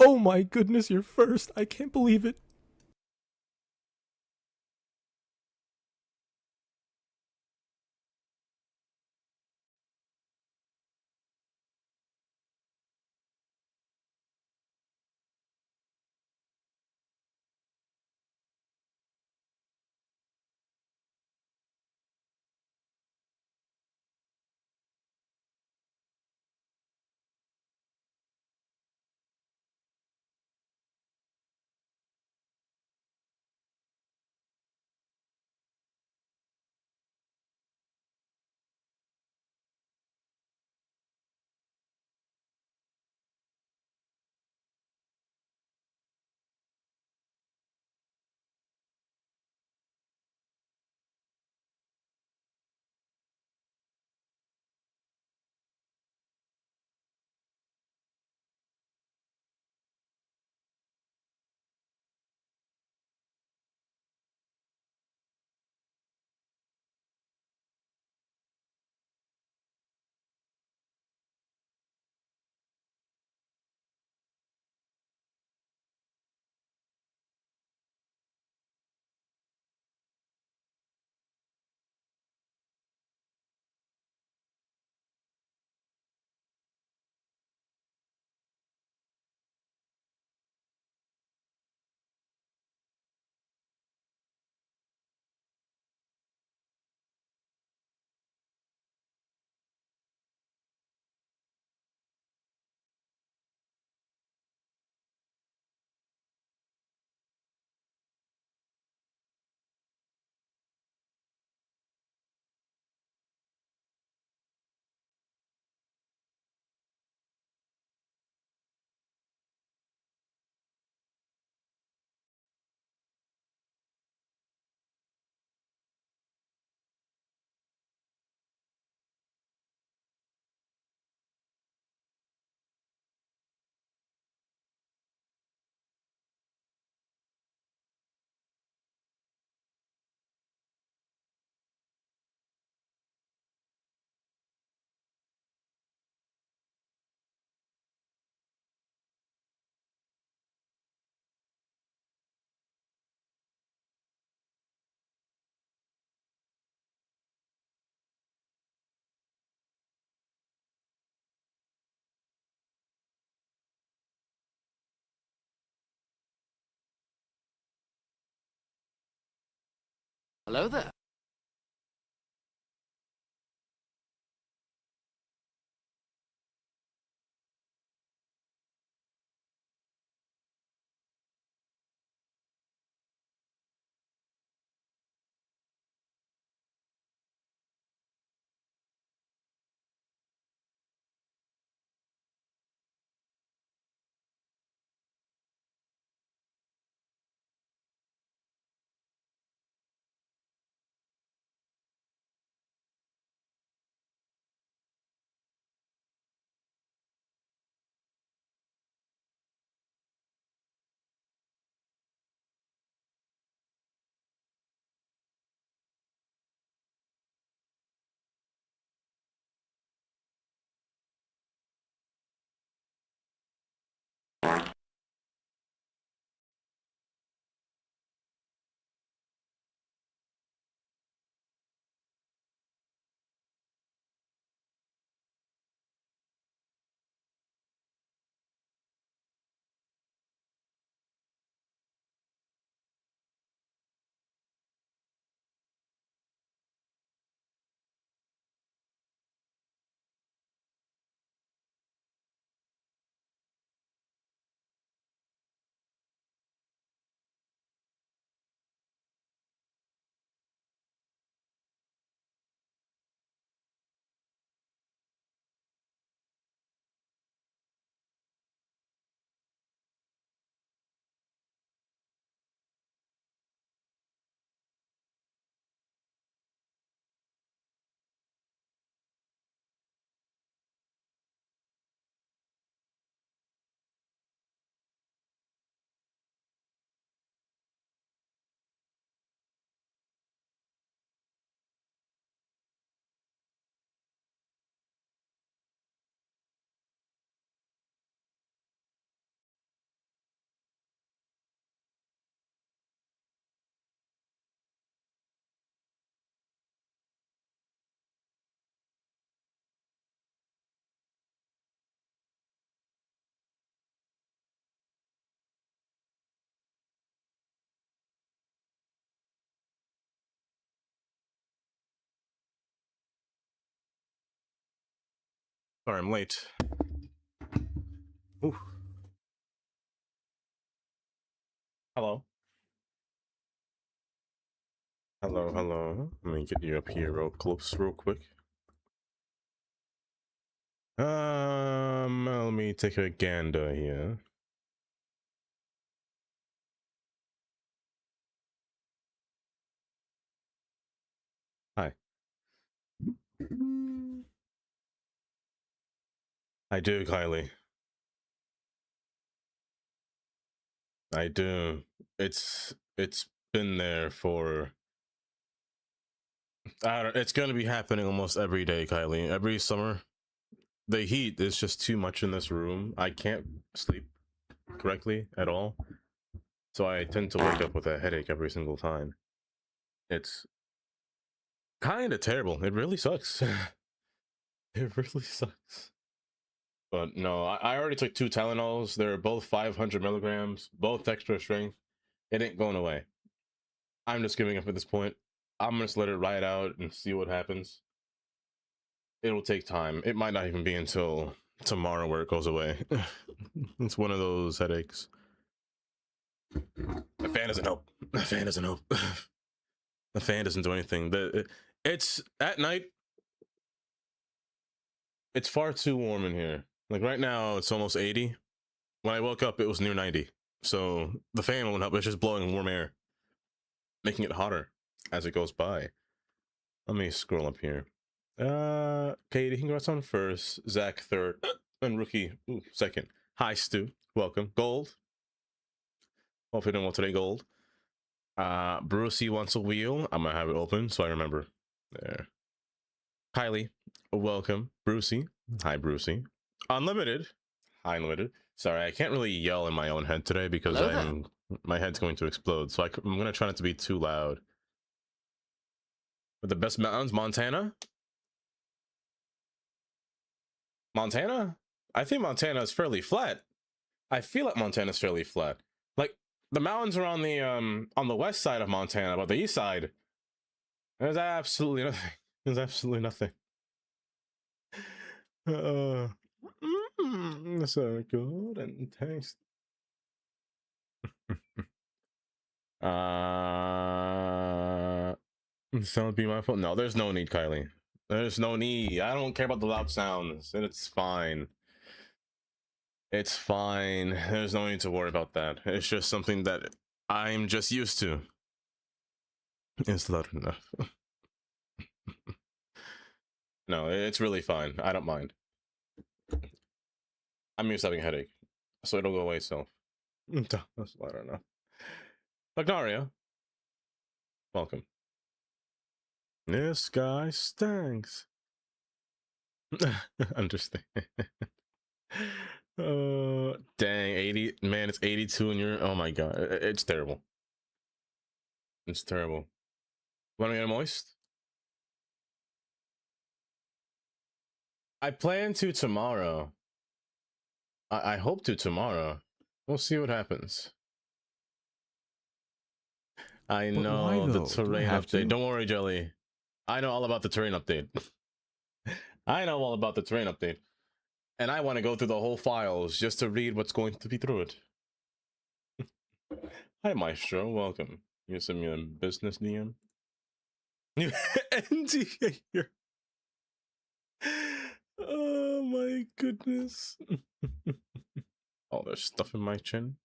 Oh my goodness, you're first. I can't believe it. Hello there. Sorry, I'm late. Ooh. Hello. Hello, hello. Let me get you up here real close, real quick. Let me take a gander here. Hi. I do, Kylie. I do. It's been there for it's gonna be happening almost every day, Kylie. Every summer. The heat is just too much in this room. I can't sleep correctly at all. So I tend to wake up with a headache every single time. It's kind of terrible. It really sucks. It really sucks. But no, I already took 2 Tylenols. They're both 500 milligrams, both extra strength. It ain't going away. I'm just giving up at this point. I'm gonna just let it ride out and see what happens. It'll take time. It might not even be until tomorrow where it goes away. It's one of those headaches. The fan doesn't help. The fan doesn't help. The fan doesn't do anything. It's at night. It's far too warm in here. Like right now, it's almost 80. When I woke up, it was near 90. So the fan won't help. It's just blowing warm air, making it hotter as it goes by. Let me scroll up here. Katie, congrats on first. Zach third, and Rookie second. Hi, Stu. Welcome. Gold. Hope you're doing well today, Gold. Brucey wants a wheel. I'm gonna have it open so I remember. There. Kylie, welcome. Brucey. Hi, Brucey. Unlimited. Hi, Unlimited. Sorry, I can't really yell in my own head today because my head's going to explode. So I'm gonna try not to be too loud. But the best mountains, Montana. Montana? I think Montana is fairly flat. I feel like Montana's fairly flat. Like the mountains are on the west side of Montana, but the east side, there's absolutely nothing. There's absolutely nothing. So good and taste. Sound be my fault. No, there's no need, Kylie. There's no need. I don't care about the loud sounds. It's fine. It's fine. There's no need to worry about that. It's just something that I'm just used to. It's loud enough. No, it's really fine. I don't mind. I'm used to having a headache, so it'll go away itself. That's loud enough. Magnaria, welcome. This guy stinks. Understand. Dang, 80. Man, it's 82 and you're... Oh my god. It's terrible. It's terrible. Want to get moist? I plan to tomorrow. I hope to tomorrow. We'll see what happens. I But know why, the though? Do I terrain have update. to? Don't worry, Jelly. I know all about the terrain update. I know all about the terrain update. And I want to go through the whole files just to read what's going to be through it. Hi, Maestro. Welcome. You send me a business DM? NDA here. Oh my goodness. Oh, there's stuff in my chin?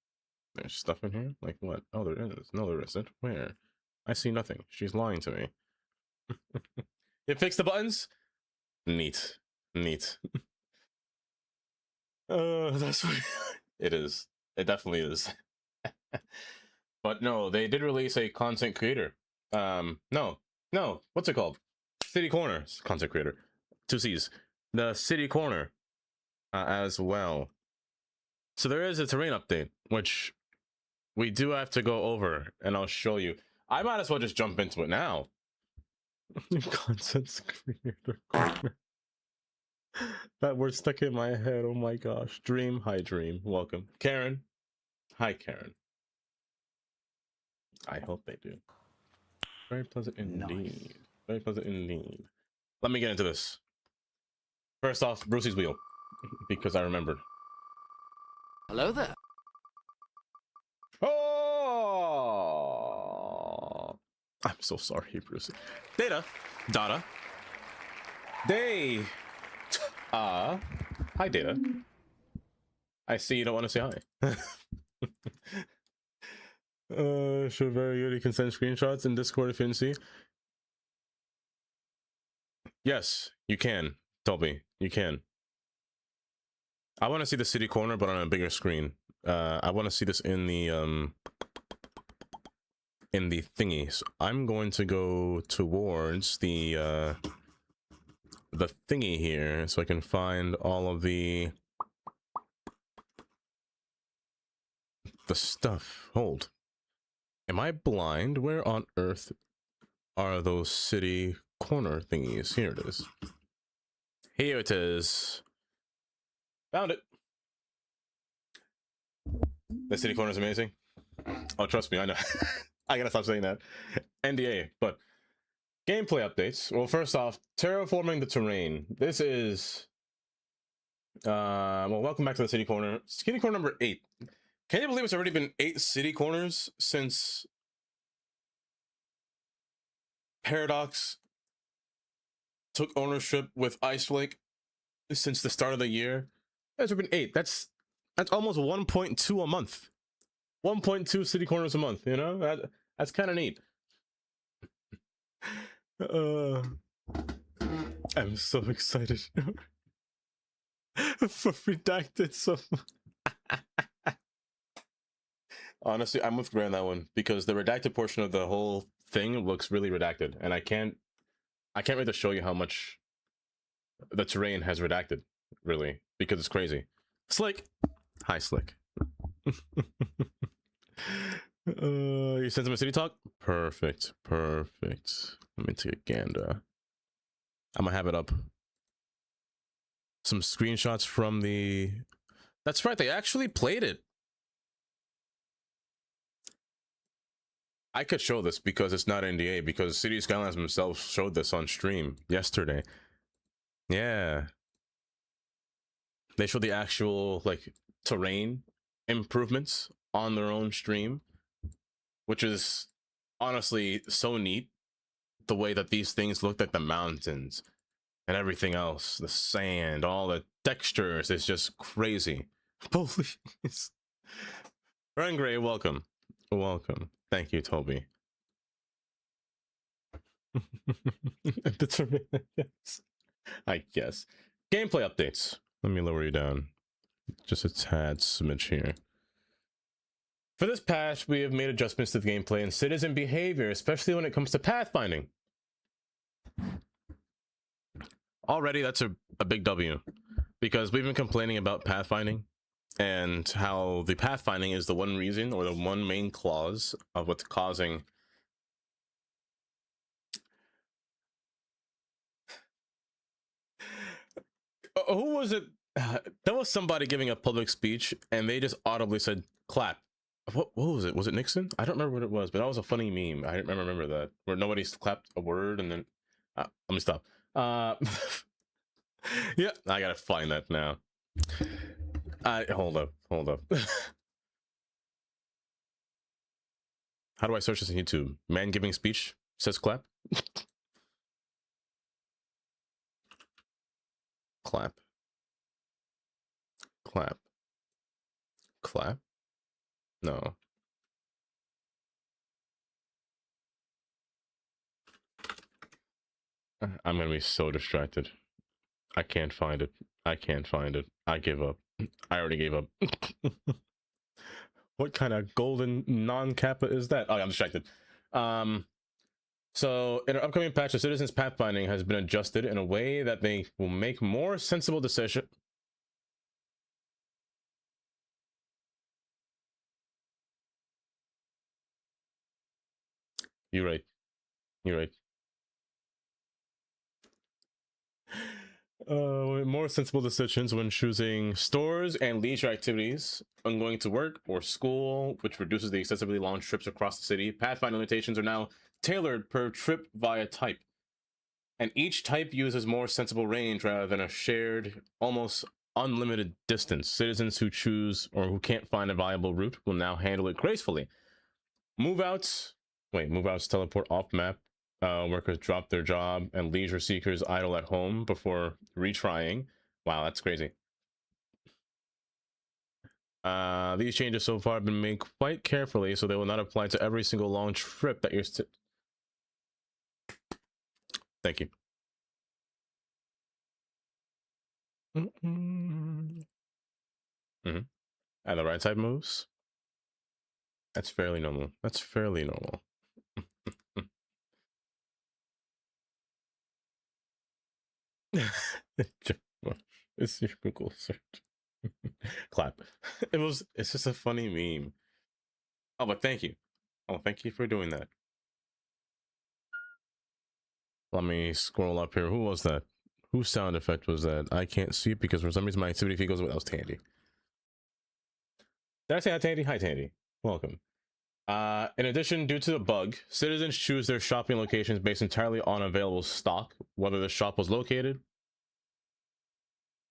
There's stuff in here? Like what? Oh, there is. No, there isn't. Where? I see nothing. She's lying to me. You fixed the buttons? Neat. Neat. That's what it is. It definitely is. But no, they did release a content creator. No, what's it called? City Corner content creator. 2 C's. The City Corner as well. So there is a terrain update, which we do have to go over, and I'll show you. I might as well just jump into it now. Content creator corner. That word stuck in my head. Oh my gosh. Dream. Hi, Dream. Welcome. Karen. Hi, Karen. I hope they do. Very pleasant indeed. Nice. Very pleasant indeed. Let me get into this. First off, Brucey's wheel, because I remembered. Hello there. Oh, I'm so sorry, Brucey. Data. Day. Hi, Data. I see you don't want to say hi. Show very good. You can send screenshots in Discord if you didn't see. Yes, you can, Toby. You can. I want to see the city corner, but on a bigger screen. I want to see this in the thingy. So I'm going to go towards the thingy here, so I can find all of the stuff. Hold. Am I blind? Where on earth are those city corner thingies? Here it is. Here it is. Found it. The city corner is amazing. Oh, trust me, I know. I gotta stop saying that. NDA, but gameplay updates. Well, first off, terraforming the terrain. This is well, welcome back to the city corner. City corner number 8. Can you believe it's already been 8 city corners since Paradox took ownership with Ice Flake since the start of the year? There's been 8. That's almost 1.2 a month. 1.2 city corners a month, you know? That's kind of neat. I'm so excited for redacted. So honestly, I'm with Gray on that one because the redacted portion of the whole thing looks really redacted, and I can't really show you how much the terrain has redacted, really, because it's crazy. Slick, hi Slick. You sent him a city talk? Perfect. Let me take a gander. I'm gonna have it up. Some screenshots from the... That's right, they actually played it. I could show this because it's not NDA, because City Skylines themselves showed this on stream yesterday. Yeah. They showed the actual, like, terrain improvements on their own stream, which is honestly so neat. The way that these things look, like the mountains and everything else, the sand, all the textures, is just crazy. Please. Run Gray, welcome. Thank you, Toby. Yes. I guess. Gameplay updates. Let me lower you down just a tad smidge here. For this patch, we have made adjustments to the gameplay and citizen behavior, especially when it comes to pathfinding. Already, that's a big W, because we've been complaining about pathfinding and how the pathfinding is the one reason, or the one main clause of what's causing who was it? There was somebody giving a public speech and they just audibly said clap. What was it? Was it Nixon? I don't remember what it was, but that was a funny meme. I remember that, where nobody clapped a word and then let me stop. Yeah, I gotta find that now. Hold up. How do I search this on YouTube? Man giving speech says clap. Clap. No. I'm gonna be so distracted. I can't find it. I give up. I already gave up. What kind of golden non-kappa is that? Oh, I'm distracted. So in our upcoming patch, the citizens' pathfinding has been adjusted in a way that they will make more sensible decisions. You're right. More sensible decisions when choosing stores and leisure activities when going to work or school, which reduces the excessively long trips across the city. Pathfinding limitations are now tailored per trip via type. and each type uses more sensible range rather than a shared, almost unlimited distance. Citizens who choose or who can't find a viable route will now handle it gracefully. Move outs teleport off map. Workers drop their job, and leisure seekers idle at home before retrying. Wow, that's crazy. These changes so far have been made quite carefully, so they will not apply to every single long trip that you're. Thank you. And the right side moves. That's fairly normal. That's fairly normal. It's your Google search. Clap. It's just a funny meme. Oh, but thank you. Oh, thank you for doing that. Let me scroll up here. Who was that? Whose sound effect was that? I can't see it because for some reason my activity feed goes away. That was Tandy. Did I say hi, Tandy? Hi, Tandy. Welcome. In addition, due to the bug, citizens choose their shopping locations based entirely on available stock, whether the shop was located,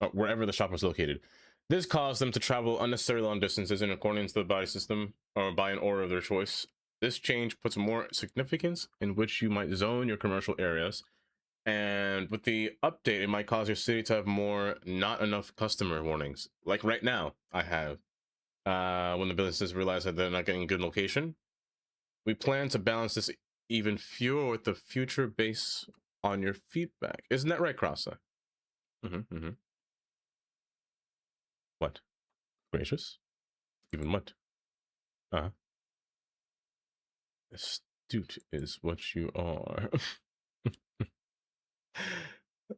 or wherever the shop was located. This caused them to travel unnecessarily long distances in accordance to the body system or by an order of their choice. This change puts more significance in which you might zone your commercial areas, and with the update, it might cause your city to have more not enough customer warnings. Like right now, I have. When the businesses realize that they're not getting a good location, we plan to balance this even fewer with the future based on your feedback. Isn't that right, Crosser? What? Gracious? Even what? Astute is what you are.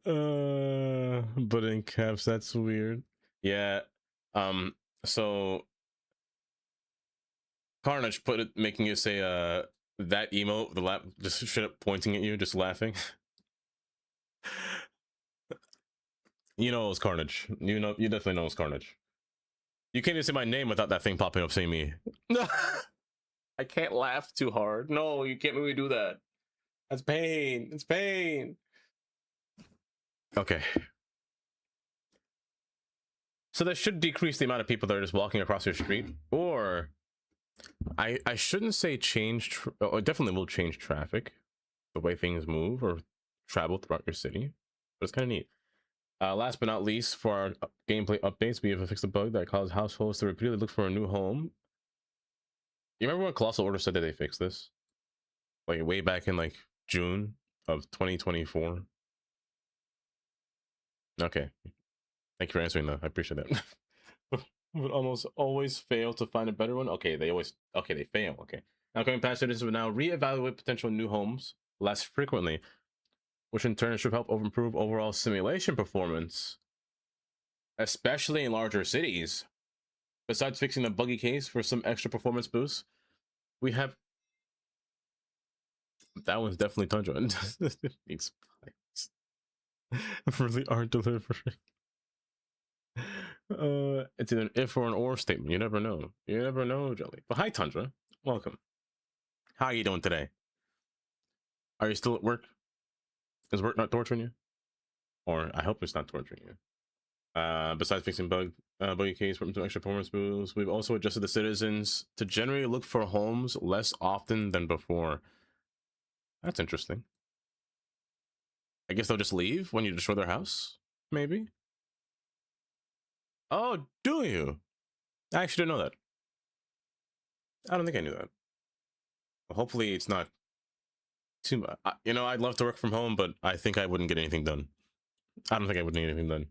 But in caps, that's weird. Yeah. So Carnage put it, making you say that emote, the lap just straight up pointing at you, just laughing. You know it was Carnage. You definitely know it was Carnage. You can't even say my name without that thing popping up saying me. I can't laugh too hard. No, you can't make me do that. That's pain. It's pain. Okay. So that should decrease the amount of people that are just walking across your street. Or I shouldn't say change. It definitely will change traffic, the way things move or travel throughout your city. But it's kind of neat. Last but not least, for our gameplay updates, we have fixed a bug that caused households to repeatedly look for a new home. You remember when Colossal Order said that they fixed this? Like way back in like June of 2024. Okay. Thank you for answering that. I appreciate that. Would almost always fail to find a better one. Okay, they fail. Okay. Now coming past citizens will now reevaluate potential new homes less frequently, which in turn should help improve overall simulation performance, especially in larger cities. Besides fixing the buggy case for some extra performance boosts, we have that one's definitely Tundra. Needs spikes for the art delivery. It's either an if or an or statement. You never know. You never know, Jelly. But hi, Tundra. Welcome. How are you doing today? Are you still at work? Is work not torturing you? Or I hope it's not torturing you. Besides fixing buggy case for some extra performance boosts, we've also adjusted the citizens to generally look for homes less often than before. That's interesting. I guess they'll just leave when you destroy their house? Maybe? Oh, do you? I actually didn't know that. I don't think I knew that. Well, hopefully it's not too much. You know, I'd love to work from home, but I think I wouldn't get anything done. I don't think I would get anything done.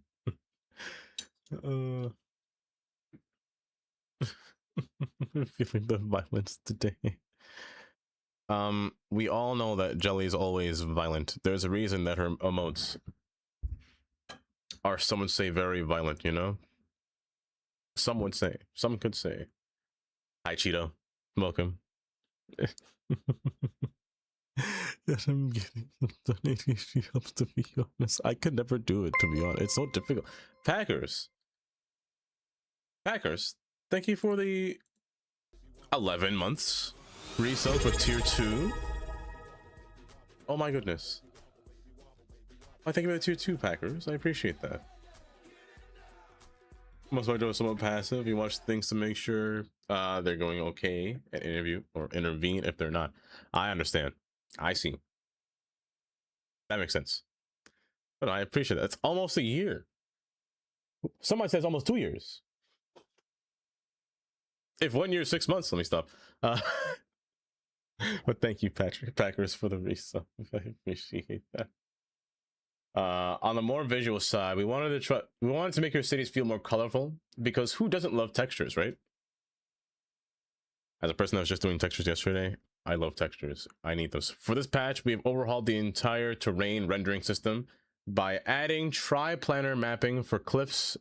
Feeling the violence today. We all know that Jelly is always violent. There's a reason that her emotes are, some would say, very violent, you know? Some would say. Some could say. Hi, Cheeto. Welcome. Yes, I'm getting some ADHD helps, to be honest. I could never do it, to be honest. It's so difficult. Packers, thank you for the 11 months resub with tier 2. Oh my goodness. I thank you for the tier 2 Packers. I appreciate that. Most of my job is somewhat passive. You watch things to make sure they're going okay and interview or intervene if they're not. I understand. I see. That makes sense. But I appreciate that. It's almost a year. Somebody says almost 2 years. If 1 year, 6 months, let me stop. But thank you, Packers, for the resub. I appreciate that. On the more visual side, we wanted to make your cities feel more colorful, because who doesn't love textures, right? As a person that was just doing textures yesterday, I love textures. I need those. For this patch, we have overhauled the entire terrain rendering system by adding tri-planar mapping for cliffs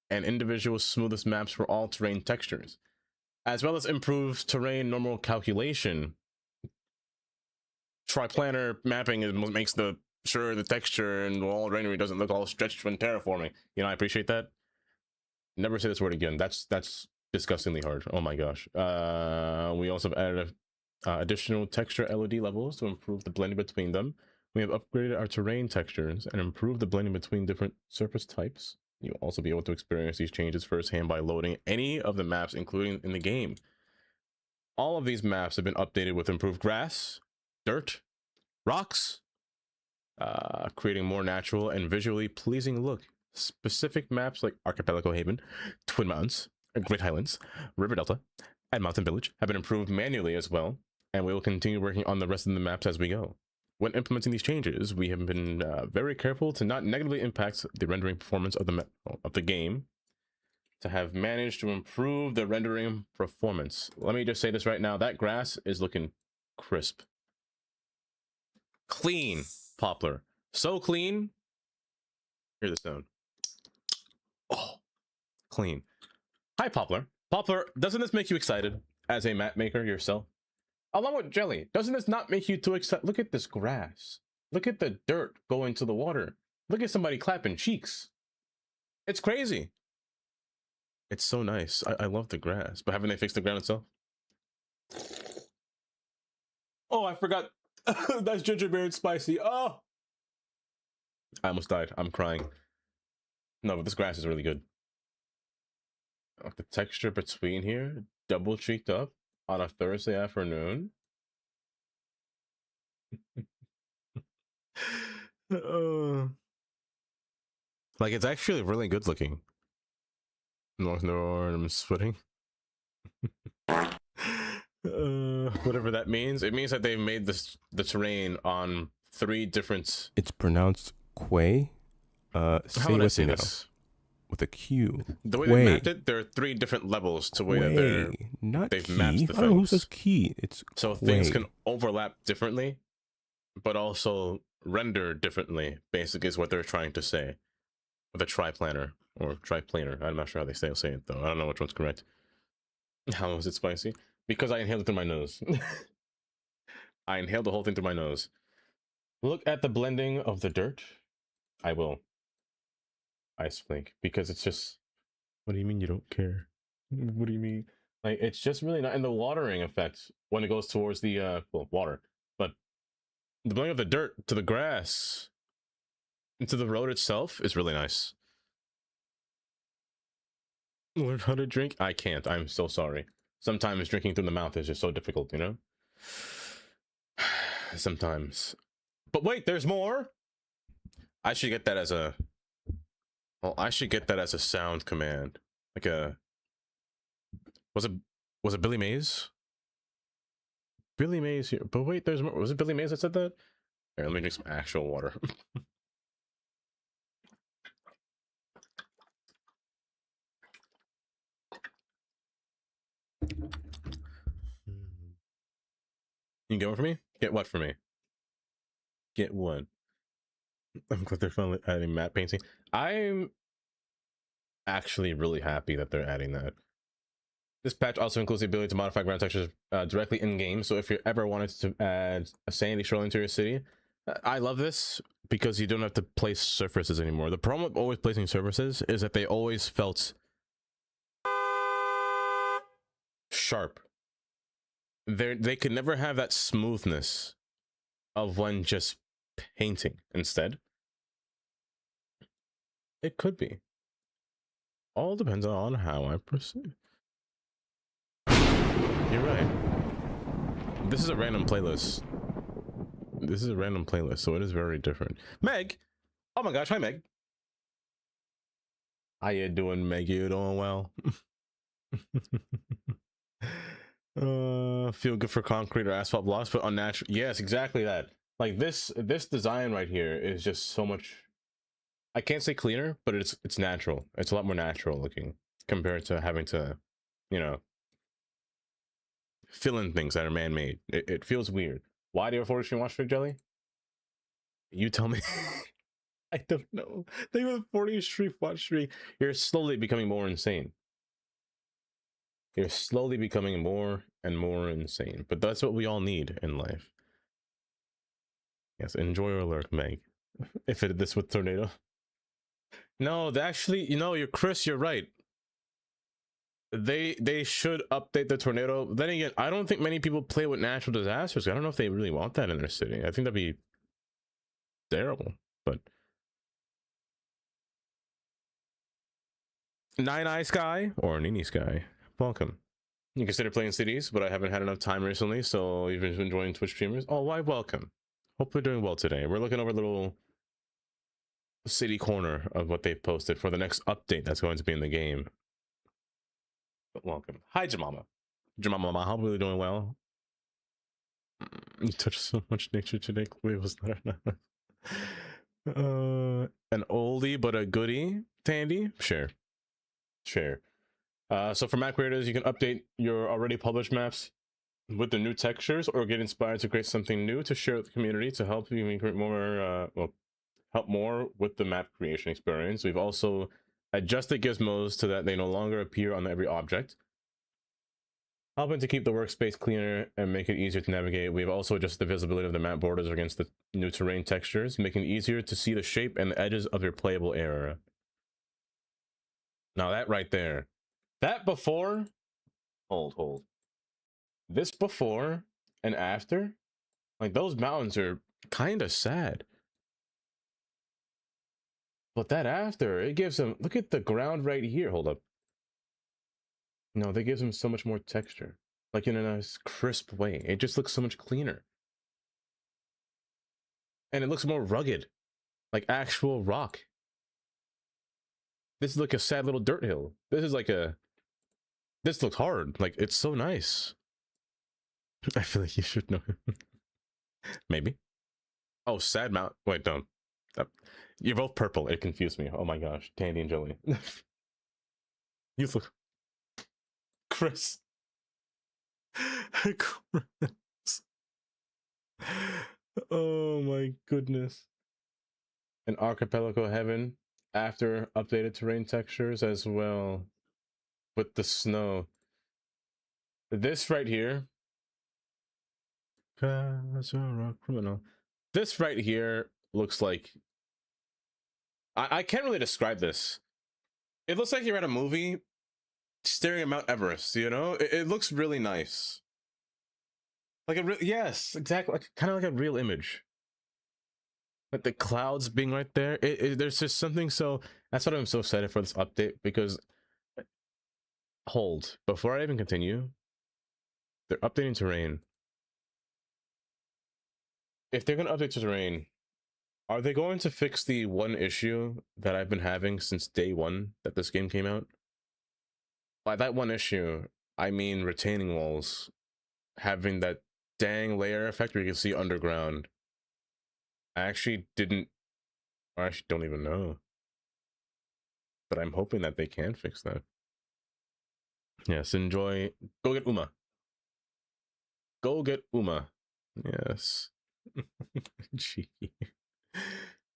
and individual smoothest maps for all terrain textures, as well as improved terrain normal calculation. Tri-planar mapping is what makes the texture and all rendering doesn't look all stretched when terraforming. You know, I appreciate that. Never say this word again. That's disgustingly hard. Oh my gosh. We also have added additional texture LED levels to improve the blending between them. We have upgraded our terrain textures and improved the blending between different surface types. You'll also be able to experience these changes firsthand by loading any of the maps, including in the game. All of these maps have been updated with improved grass, dirt, rocks, creating more natural and visually pleasing look. Specific maps like Archipelago Haven, Twin Mountains, Great Highlands, River Delta, and Mountain Village have been improved manually as well, and we will continue working on the rest of the maps as we go. When implementing these changes, we have been very careful to not negatively impact the rendering performance of the game, to have managed to improve the rendering performance. Let me just say this right now, that grass is looking crisp. Clean, Poplar. So clean. Hear the sound. Oh, clean. Hi, Poplar. Poplar, doesn't this make you excited as a map maker yourself? Along with Jelly, doesn't this not make you too excited? Look at this grass. Look at the dirt going to the water. Look at somebody clapping cheeks. It's crazy. It's so nice. I love the grass. But haven't they fixed the ground itself? Oh, I forgot. That's ginger beer and spicy. Oh! I almost died. I'm crying. No, but this grass is really good. The texture between here, double cheeked up on a Thursday afternoon. Like, it's actually really good looking. North North, I'm sweating. Whatever that means. It means that they made the terrain on 3 different. It's pronounced Quay. How would I say this? With a Q. The way they mapped it, there are 3 different levels to way that they've mapped the things. I don't know who says key. It's so Quay. Things can overlap differently, but also render differently. Basically, is what they're trying to say. With a tri-planar or triplanar. I'm not sure how they say it though. I don't know which one's correct. How is it spicy? Because I inhaled it through my nose. I inhaled the whole thing through my nose. Look at the blending of the dirt. I will. Ice blink, because it's just. What do you mean you don't care? What do you mean? Like, it's just really not in the watering effect when it goes towards the water, but the blending of the dirt to the grass into the road itself is really nice. Learn how to drink? I can't. I'm so sorry. Sometimes drinking through the mouth is just so difficult, you know? Sometimes. But wait, there's more. I should get that as a. Well, I should get that as a sound command. Like a. Was it Billy Mays? Billy Mays here. But wait, there's more. Was it Billy Mays that said that? Here, let me drink some actual water. You can get one for me? Get what for me? Get one. I'm glad they're finally adding matte painting. I'm actually really happy that they're adding that. This patch also includes the ability to modify ground textures directly in-game, so if you ever wanted to add a sandy shoreline to your city, I love this because you don't have to place surfaces anymore. The problem with always placing surfaces is that they always felt sharp. They could never have that smoothness of when just painting. Instead, It could be. All depends on how I proceed. You're right. This is a random playlist. This is a random playlist, so it is very different. Meg! Oh my gosh, hi Meg. How you doing, Meg? You doing well? Feel good for concrete or asphalt blocks, but unnatural. Yes, exactly that. Like this design right here is just so much. I can't say cleaner, but it's natural. It's a lot more natural looking compared to having to, you know, fill in things that are man-made. It feels weird. Why do you have 40 stream watch Straight Jelly? You tell me. I don't know. Think with 40 stream watch stream, you're slowly becoming more insane. You're slowly becoming more and more insane. But that's what we all need in life. Yes, enjoy your lurk, Meg. If it this with tornado. No, they actually, you know, you're right. They should update the tornado. Then again, I don't think many people play with natural disasters. I don't know if they really want that in their city. I think that'd be terrible. But Nine Eye Sky or Nini Sky, welcome. You consider playing cities, but I haven't had enough time recently, so you've been enjoying Twitch streamers. Oh, why welcome. Hope you're doing well today. We're looking over a little city corner of what they've posted for the next update that's going to be in the game. But welcome. Hi, Jamama. Jamama, I hope you're really doing well. You touched so much nature today. Chloe was not enough. An oldie but a goodie, Tandy? Sure. So for map creators, you can update your already published maps with the new textures or get inspired to create something new to share with the community to help you create more, help more with the map creation experience. We've also adjusted gizmos so that they no longer appear on every object, helping to keep the workspace cleaner and make it easier to navigate. We've also adjusted the visibility of the map borders against the new terrain textures, making it easier to see the shape and the edges of your playable area. Now that right there, that before, hold. This before and after, like those mountains are kind of sad. But that after, it gives them, look at the ground right here. Hold up. No, that gives them so much more texture. Like in a nice crisp way. It just looks so much cleaner. And it looks more rugged. Like actual rock. This is like a sad little dirt hill. This is like a... This looks hard. Like, it's so nice. I feel like you should know him. Maybe. Oh, sad mount. Wait, don't. You're both purple. It confused me. Oh my gosh. Tandy and Jolie. You look... Chris. Chris. Oh my goodness. An archipelago heaven after updated terrain textures as well with the snow. This right here. Criminal. This right here looks like... I can't really describe this. It looks like you're at a movie staring at Mount Everest, you know? It looks really nice. Like a yes, exactly. Like, kind of like a real image. Like the clouds being right there. There's just something so... That's what I'm so excited for this update, because... Hold. Before I even continue, they're updating terrain. If they're going to update terrain, are they going to fix the one issue that I've been having since day one that this game came out? By that one issue, I mean retaining walls having that dang layer effect where you can see underground. I actually didn't, or I actually don't even know. But I'm hoping that they can fix that. Yes, enjoy. Go get Uma. Go get Uma. Yes. Cheeky.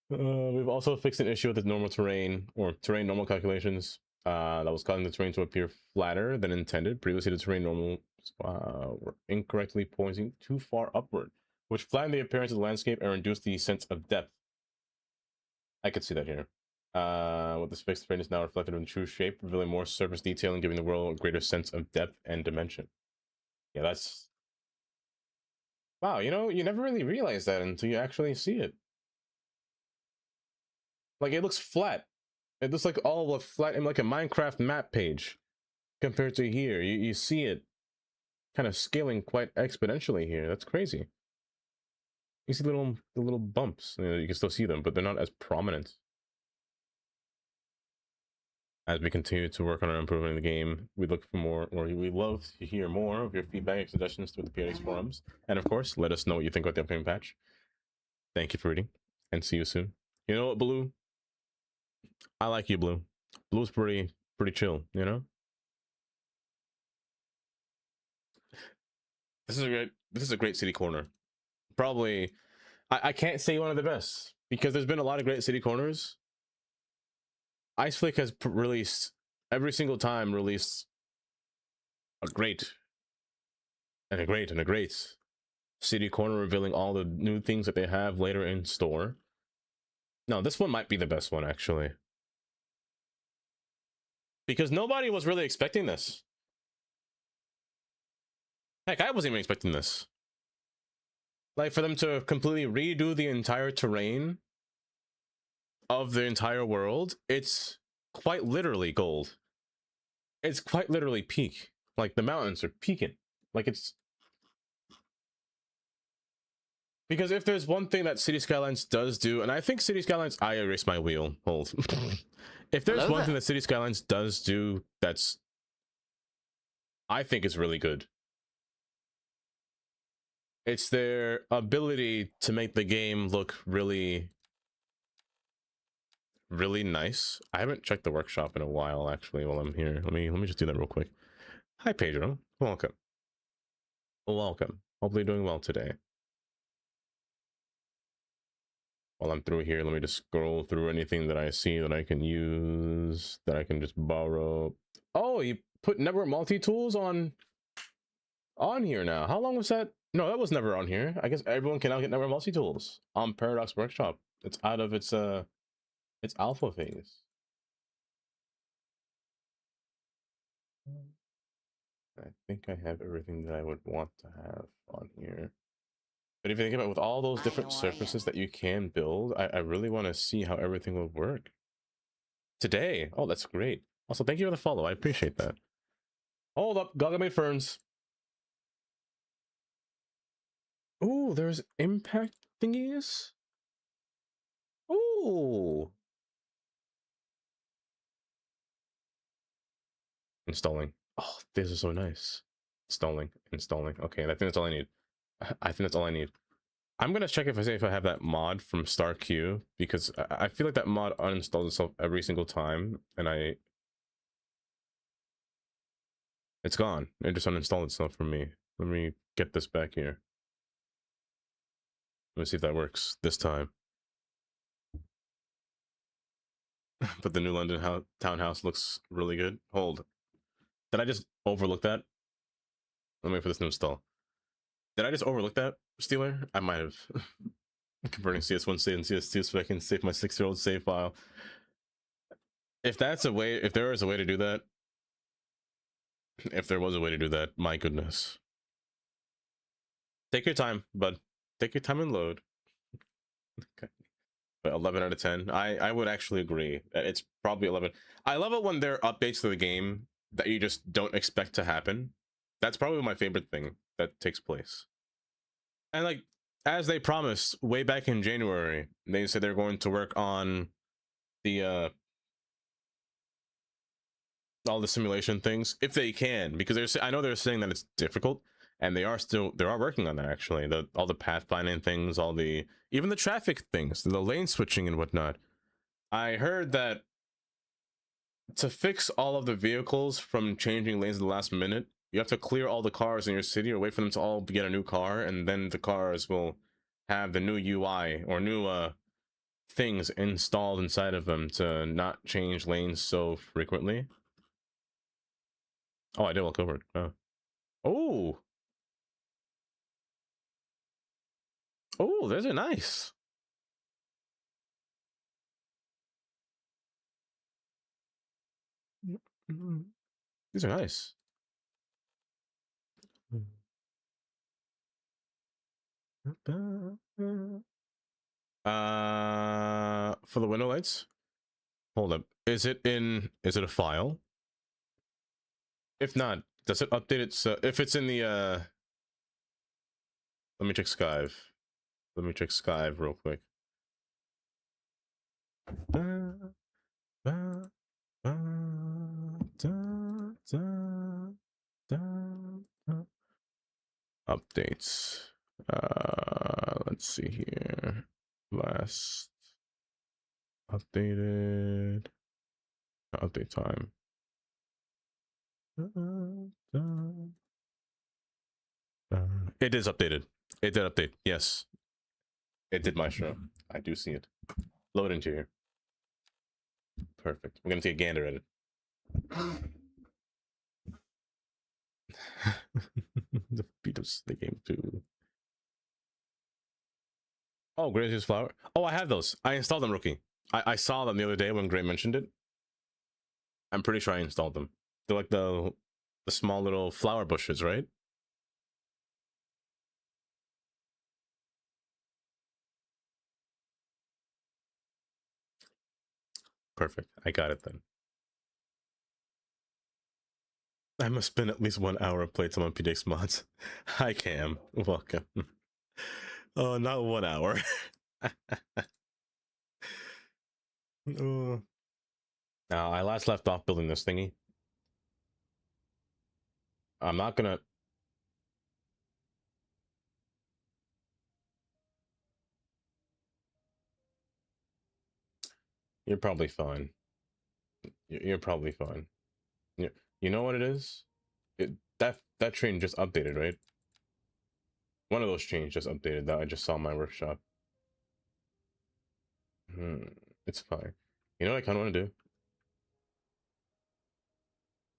We've also fixed an issue with the normal terrain, or terrain normal calculations, that was causing the terrain to appear flatter than intended. Previously, the terrain normal were incorrectly pointing too far upward, which flattened the appearance of the landscape and reduced the sense of depth. I could see that here. With this fixed, terrain is now reflected in true shape, revealing more surface detail and giving the world a greater sense of depth and dimension. Yeah, that's... Wow, you know, you never really realize that until you actually see it. Like, it looks flat. It looks like all of flat in like a Minecraft map page compared to here. You see it kind of scaling quite exponentially here. That's crazy. You see the little bumps. You can still see them, but they're not as prominent. As we continue to work on our improvement in the game, we look for more, or we love to hear more of your feedback and suggestions through the PRX forums. And of course, let us know what you think about the upcoming patch. Thank you for reading, and see you soon. You know what, Blue? I like you, Blue. Blue's pretty chill, you know? This is a great city corner. Probably, I can't say one of the best, because there's been a lot of great city corners. Ice Flick has released, every single time, released a great city corner, revealing all the new things that they have later in store. No, this one might be the best one, actually. Because nobody was really expecting this. Heck, I wasn't even expecting this. Like, for them to completely redo the entire terrain of the entire world, it's quite literally gold. It's quite literally peak. Like, the mountains are peaking. Like, it's... Because if there's one thing that City Skylines does do, and I think City Skylines... I erased my wheel. Hold. If there's Hello one thing there. that City Skylines does do that's... I think is really good, it's their ability to make the game look really nice. I haven't checked the workshop in a while, actually, while I'm here. Let me just do that real quick. Hi, Pedro. Welcome. Welcome. Hopefully you're doing well today. While I'm through here, let me just scroll through anything that I see that I can use, that I can just borrow. Oh, you put network multi-tools on here now. How long was that? No, that was never on here. I guess everyone can now get network multi-tools on Paradox Workshop. It's out of its alpha phase. I think I have everything that I would want to have on here. But if you think about it, with all those different surfaces that you can build, I really want to see how everything will work. Today. Oh, that's great. Also, thank you for the follow. I appreciate that. Hold up. Gargamade Ferns. Ooh, there's impact thingies? Ooh. Installing. Oh, this is so nice. Installing. Okay, I think that's all I need. I think that's all I need. I'm gonna check if I have that mod from StarQ, because I feel like that mod uninstalls itself every single time, and it's gone. It just uninstalled itself from me. Let me get this back here. Let me see if that works this time. But the new London townhouse looks really good. Hold. Did I just overlook that? Let me wait for this to install. Did I just overlook that, Steeler? I might have. Converting CS1 save and CS2 so I can save my 6-year-old save file. If that's a way, if there is a way to do that, if there was a way to do that, my goodness. Take your time, bud. Take your time and load. Okay. But 11 out of 10. I would actually agree. It's probably 11. I love it when there are updates to the game that you just don't expect to happen. That's probably my favorite thing that takes place. And like, as they promised way back in January, they said they're going to work on the all the simulation things if they can, because I know they're saying that it's difficult, and they are working on that, actually. All the pathfinding things, even the traffic things, the lane switching and whatnot. I heard that to fix all of the vehicles from changing lanes at the last minute, you have to clear all the cars in your city or wait for them to all get a new car, and then the cars will have the new UI or new things installed inside of them to not change lanes so frequently. Oh, I did walk over it. Oh. Oh, those are nice. These are nice. For the window lights? Hold up. is it a file? If not, does it update it? So if it's in the let me check Skive. Let me check Skive real quick. Updates. Let's see here. Last updated. Update time. It is updated. It did update. Yes. It did, Maestro. I do see it. Load into here. Perfect. We're gonna take a gander at it. The Beatles, the game too. Oh, Gray's flower. Oh, I have those. I installed them, Rookie. I saw them the other day when Gray mentioned it. I'm pretty sure I installed them. They're like the small little flower bushes, right? Perfect. I got it then. I must spend at least 1 hour of playtime on PDX mods. Hi, Cam. Welcome. Oh, not 1 hour. Oh. Now, I last left off building this thingy. I'm not gonna... You're probably fine. You're probably fine. You know what it is? That train just updated, right? One of those trains just updated that I just saw in my workshop. It's fine. You know what I kind of want to do?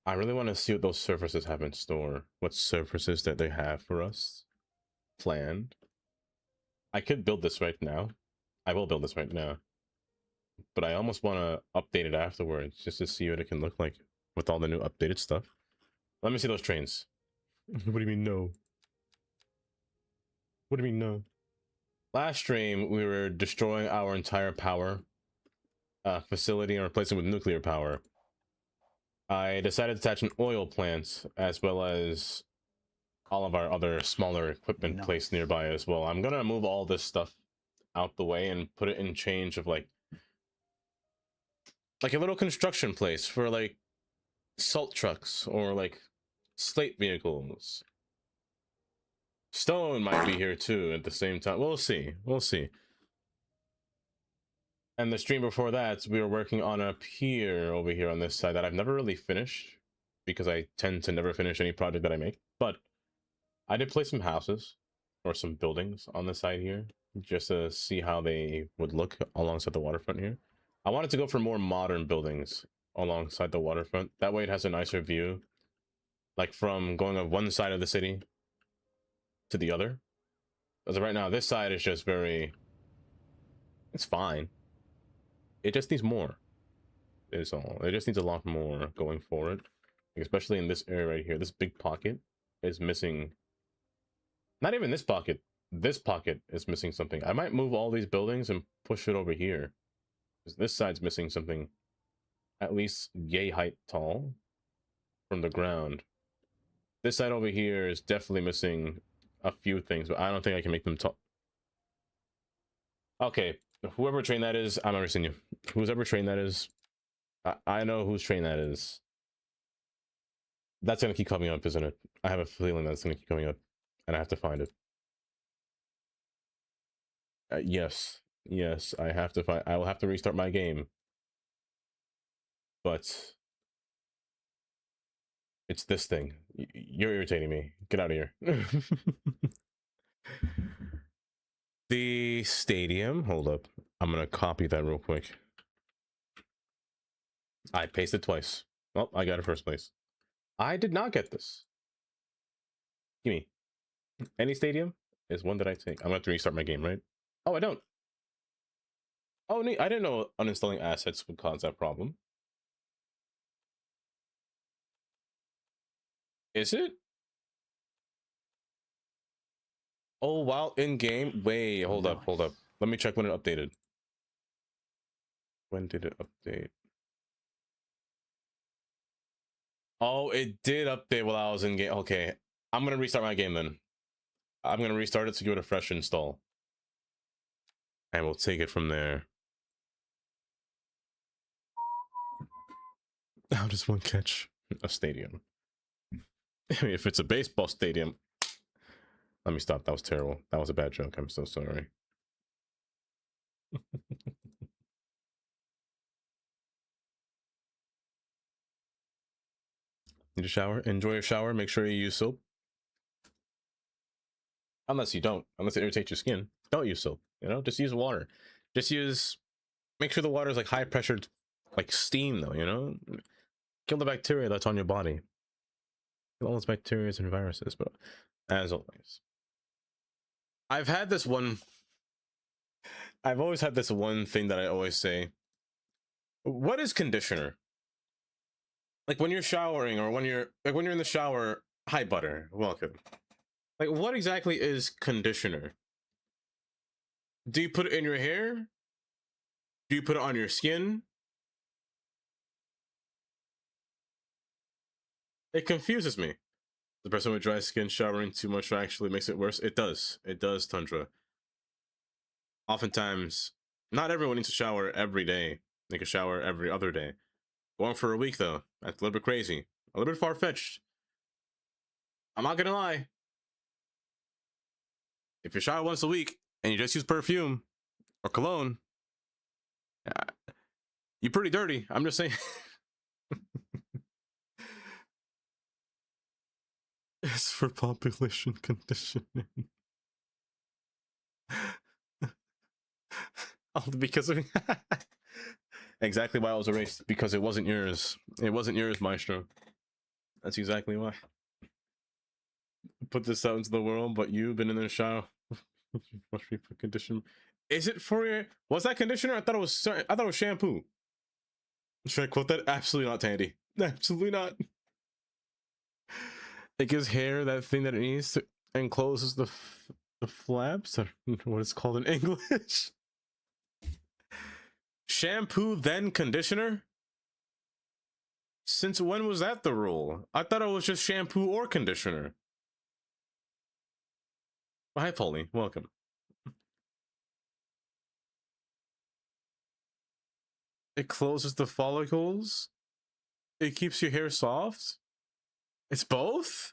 I really want to see what those surfaces have in store. What surfaces that they have for us planned. I could build this right now. I will build this right now. But I almost want to update it afterwards just to see what it can look like with all the new updated stuff. Let me see those trains. What do you mean no? What do you mean no? Last stream, we were destroying our entire power facility and replacing it with nuclear power. I decided to attach an oil plant as well as all of our other smaller equipment placed nearby as well. I'm gonna move all this stuff out the way and put it in change of like a little construction place for like salt trucks or like slate vehicles. Stone might be here too at the same time. We'll see. We'll see. And the stream before that, we were working on a pier over here on this side that I've never really finished because I tend to never finish any project that I make. But I did place some houses or some buildings on the side here just to see how they would look alongside the waterfront here. I wanted to go for more modern buildings alongside the waterfront. That way it has a nicer view, like from going on one side of the city to the other. As right now, this side is just very... It's fine. It just needs more. Is all. It just needs a lot more going forward. Especially in this area right here. This big pocket is missing... Not even this pocket. This pocket is missing something. I might move all these buildings and push it over here. Because this side's missing something at least yay height tall from the ground. This side over here is definitely missing a few things, but I don't think I can make them tall. Okay, whoever train that is, I'm never seen you. Whoever train that is, I know whose train that is. That's gonna keep coming up, isn't it? I have a feeling that's gonna keep coming up, and I have to find it. Yes, yes, I have to find. I will have to restart my game, but it's this thing. You're irritating me. Get out of here. The stadium. Hold up. I'm gonna copy that real quick. I pasted twice. Oh, I got it first place. I did not get this. Gimme. Any stadium is one that I take. I'm gonna have to restart my game, right? Oh, I don't. Oh, neat. I didn't know uninstalling assets would cause that problem. Is it? Oh, while in game? Wait, hold up, hold up. Let me check when it updated. When did it update? Oh, it did update while I was in game. Okay, I'm gonna restart my game then. I'm gonna restart it to give it a fresh install, and we'll take it from there. How does one catch a stadium? I mean, if it's a baseball stadium, let me stop. That was terrible. That was a bad joke. I'm so sorry. Need a shower? Enjoy your shower. Make sure you use soap. Unless you don't. Unless it irritates your skin. Don't use soap. You know, just use water. Just use... Make sure the water is like high pressured, like steam though, you know? Kill the bacteria that's on your body. Kill all those bacteria and viruses, but as always. I've always had this one thing that I always say. What is conditioner? Like when you're showering or when you're in the shower, hi butter, welcome. Like what exactly is conditioner? Do you put it in your hair? Do you put it on your skin? It confuses me. The person with dry skin showering too much actually makes it worse. It does. It does, Tundra. Oftentimes, not everyone needs to shower every day. They can shower every other day. Going for a week though, that's a little bit crazy. A little bit far-fetched. I'm not gonna lie. If you shower once a week and you just use perfume or cologne, you're pretty dirty. I'm just saying. It's for population conditioning. Because of exactly why I was erased. Because it wasn't yours. It wasn't yours, Maestro. That's exactly why. Put this out into the world, but you've been in the shower. Must be for conditioner. Is it for your? Was that conditioner? I thought it was shampoo. Should I quote that? Absolutely not, Tandy. Absolutely not. It gives hair that thing that it needs to, and closes the flaps. I don't know what it's called in English. Shampoo then conditioner. Since when was that the rule? I thought it was just shampoo or conditioner. Hi, Polly. Welcome. It closes the follicles. It keeps your hair soft. It's both?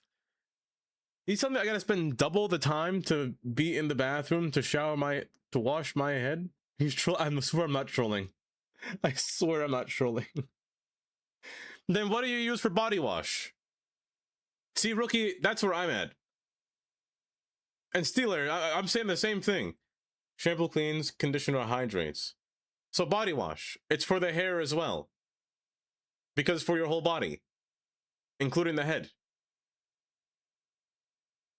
You tell me I gotta spend double the time to be in the bathroom to wash my head? I swear I'm not trolling. I swear I'm not trolling. Then what do you use for body wash? See, Rookie, that's where I'm at. And Steeler, I'm saying the same thing. Shampoo cleans, conditioner hydrates. So body wash, it's for the hair as well. Because for your whole body, including the head.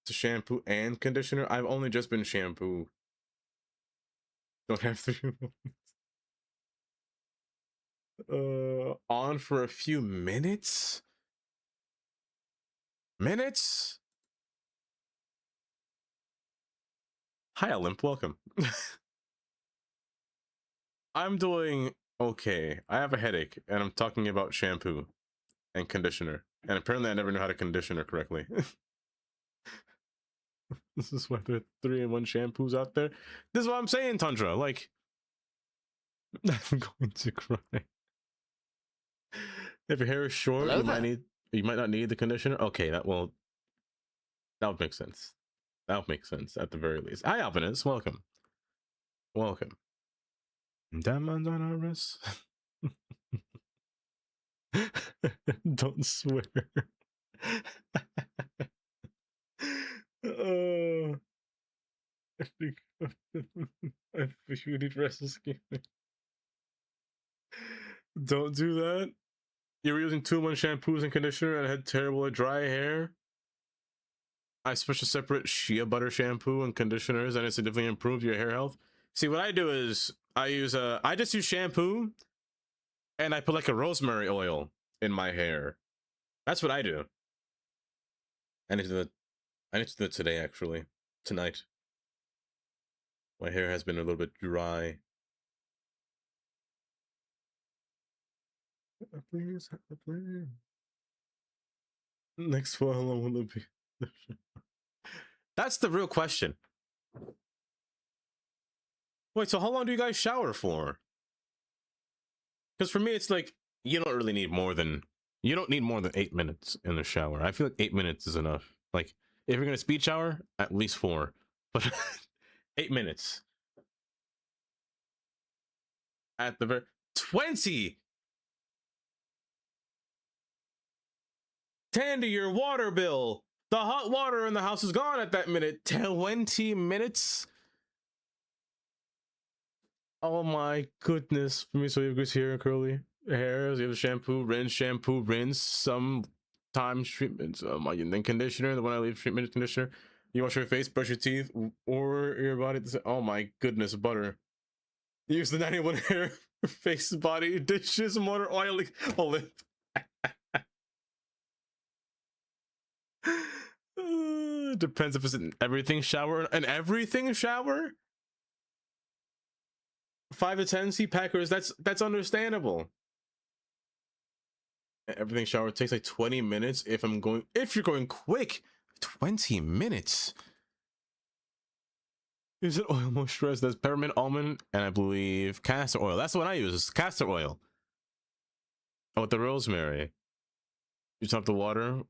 To shampoo and conditioner. I've only just been shampoo. Don't have to. On for a few minutes? Minutes? Hi, Olymp. Welcome. I'm doing okay. I have a headache, and I'm talking about shampoo and conditioner. And apparently I never knew how to conditioner correctly. This is why there are 3-in-1 shampoos out there. This is what I'm saying, Tundra. Like, I'm going to cry. If your hair is short, Hello you might not need the conditioner. Okay, that would make sense. That would make sense at the very least. Hi, Alvinus. Welcome. Welcome. Diamonds on our wrists. Don't swear. Oh, I think you need restless gaming. Don't do that. You were using 2-in-1 shampoos and conditioner and had terrible dry hair. I switched to separate shea butter shampoo and conditioners, and it significantly improved your hair health. See, what I do is I just use shampoo, and I put like a rosemary oil in my hair. That's what I do. I need to do it today, actually. Tonight. My hair has been a little bit dry. Please, please. Next one, how long will it be? That's the real question. Wait, so how long do you guys shower for? Because for me, it's like you don't really need more than 8 minutes in the shower. I feel like 8 minutes is enough. Like if you're gonna speed shower, at least 4, but 8 minutes at the very 20. 10 to your water bill. The hot water in the house is gone at that minute. 20 minutes. Oh my goodness. For me, so you have good hair, curly hairs. You have shampoo, rinse. Sometimes treatments. And then conditioner. The one I leave treatment conditioner. You wash your face, brush your teeth, or your body. Oh my goodness, butter. Use the 91 hair, face, body, dishes, motor, oil, olive. Depends if it's an everything shower. An everything shower? 5 to 10 C packers. That's understandable. Everything shower takes like 20 minutes if you're going quick. 20 minutes. Is it oil moisturizer? That's peppermint, almond, and I believe castor oil. That's the one I use. It's castor oil. Oh, with the rosemary. You top the water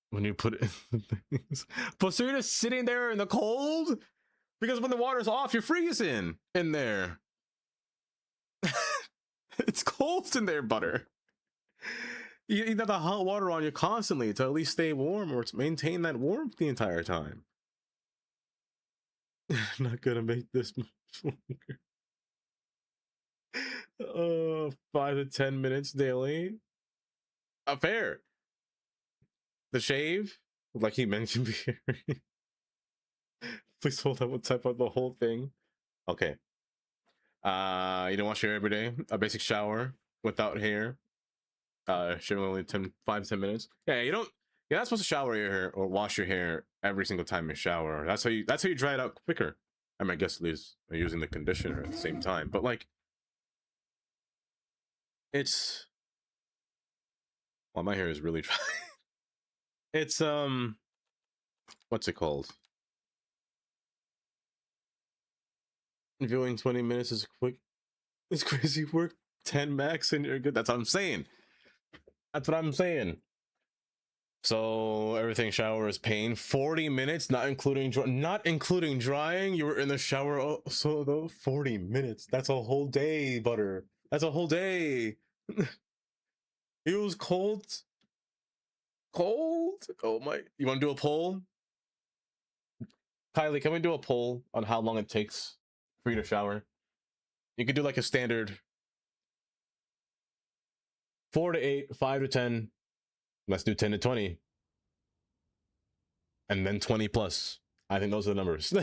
when you put it in the things. But so you're just sitting there in the cold? Because when the water's off, you're freezing in there. It's cold in there, butter. You need the hot water on you constantly to at least stay warm or to maintain that warmth the entire time. Not gonna make this much longer. 5 to 10 minutes daily. Fair. The shave, like he mentioned before. Please hold on. We'll type out the whole thing. Okay. You don't wash your hair every day. A basic shower without hair. Shaving only 5 to 10 minutes. Yeah, you're not supposed to shower your hair or wash your hair every single time you shower. That's how you dry it out quicker. I mean, I guess at least using the conditioner at the same time. But like, it's, well, my hair is really dry. It's what's it called? Viewing 20 minutes is quick. It's crazy work. 10 max and you're good. That's what I'm saying. That's what I'm saying. So everything shower is pain. 40 minutes, not including drying. You were in the shower. So though 40 minutes. That's a whole day, butter. That's a whole day. It was cold. Cold. Oh my! You want to do a poll? Kylie, can we do a poll on how long it takes for you to shower? You could do like a standard 4 to 8, 5 to 10. Let's do 10 to 20. And then 20 plus. I think those are the numbers.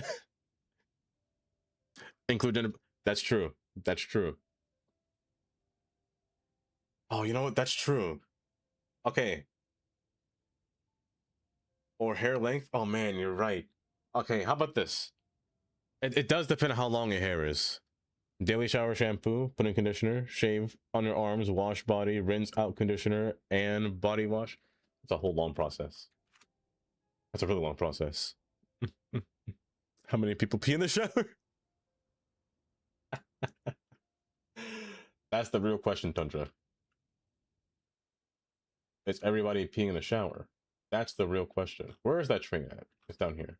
Including, that's true. That's true. Oh, you know what? That's true. Okay. Or hair length. Oh man, you're right. Okay, how about this? It does depend on how long your hair is. Daily shower shampoo, put in conditioner, shave underarms, wash body, rinse out conditioner, and body wash. It's a whole long process. That's a really long process. How many people pee in the shower? That's the real question, Tundra. Is everybody peeing in the shower? That's the real question. Where is that string at? It's down here.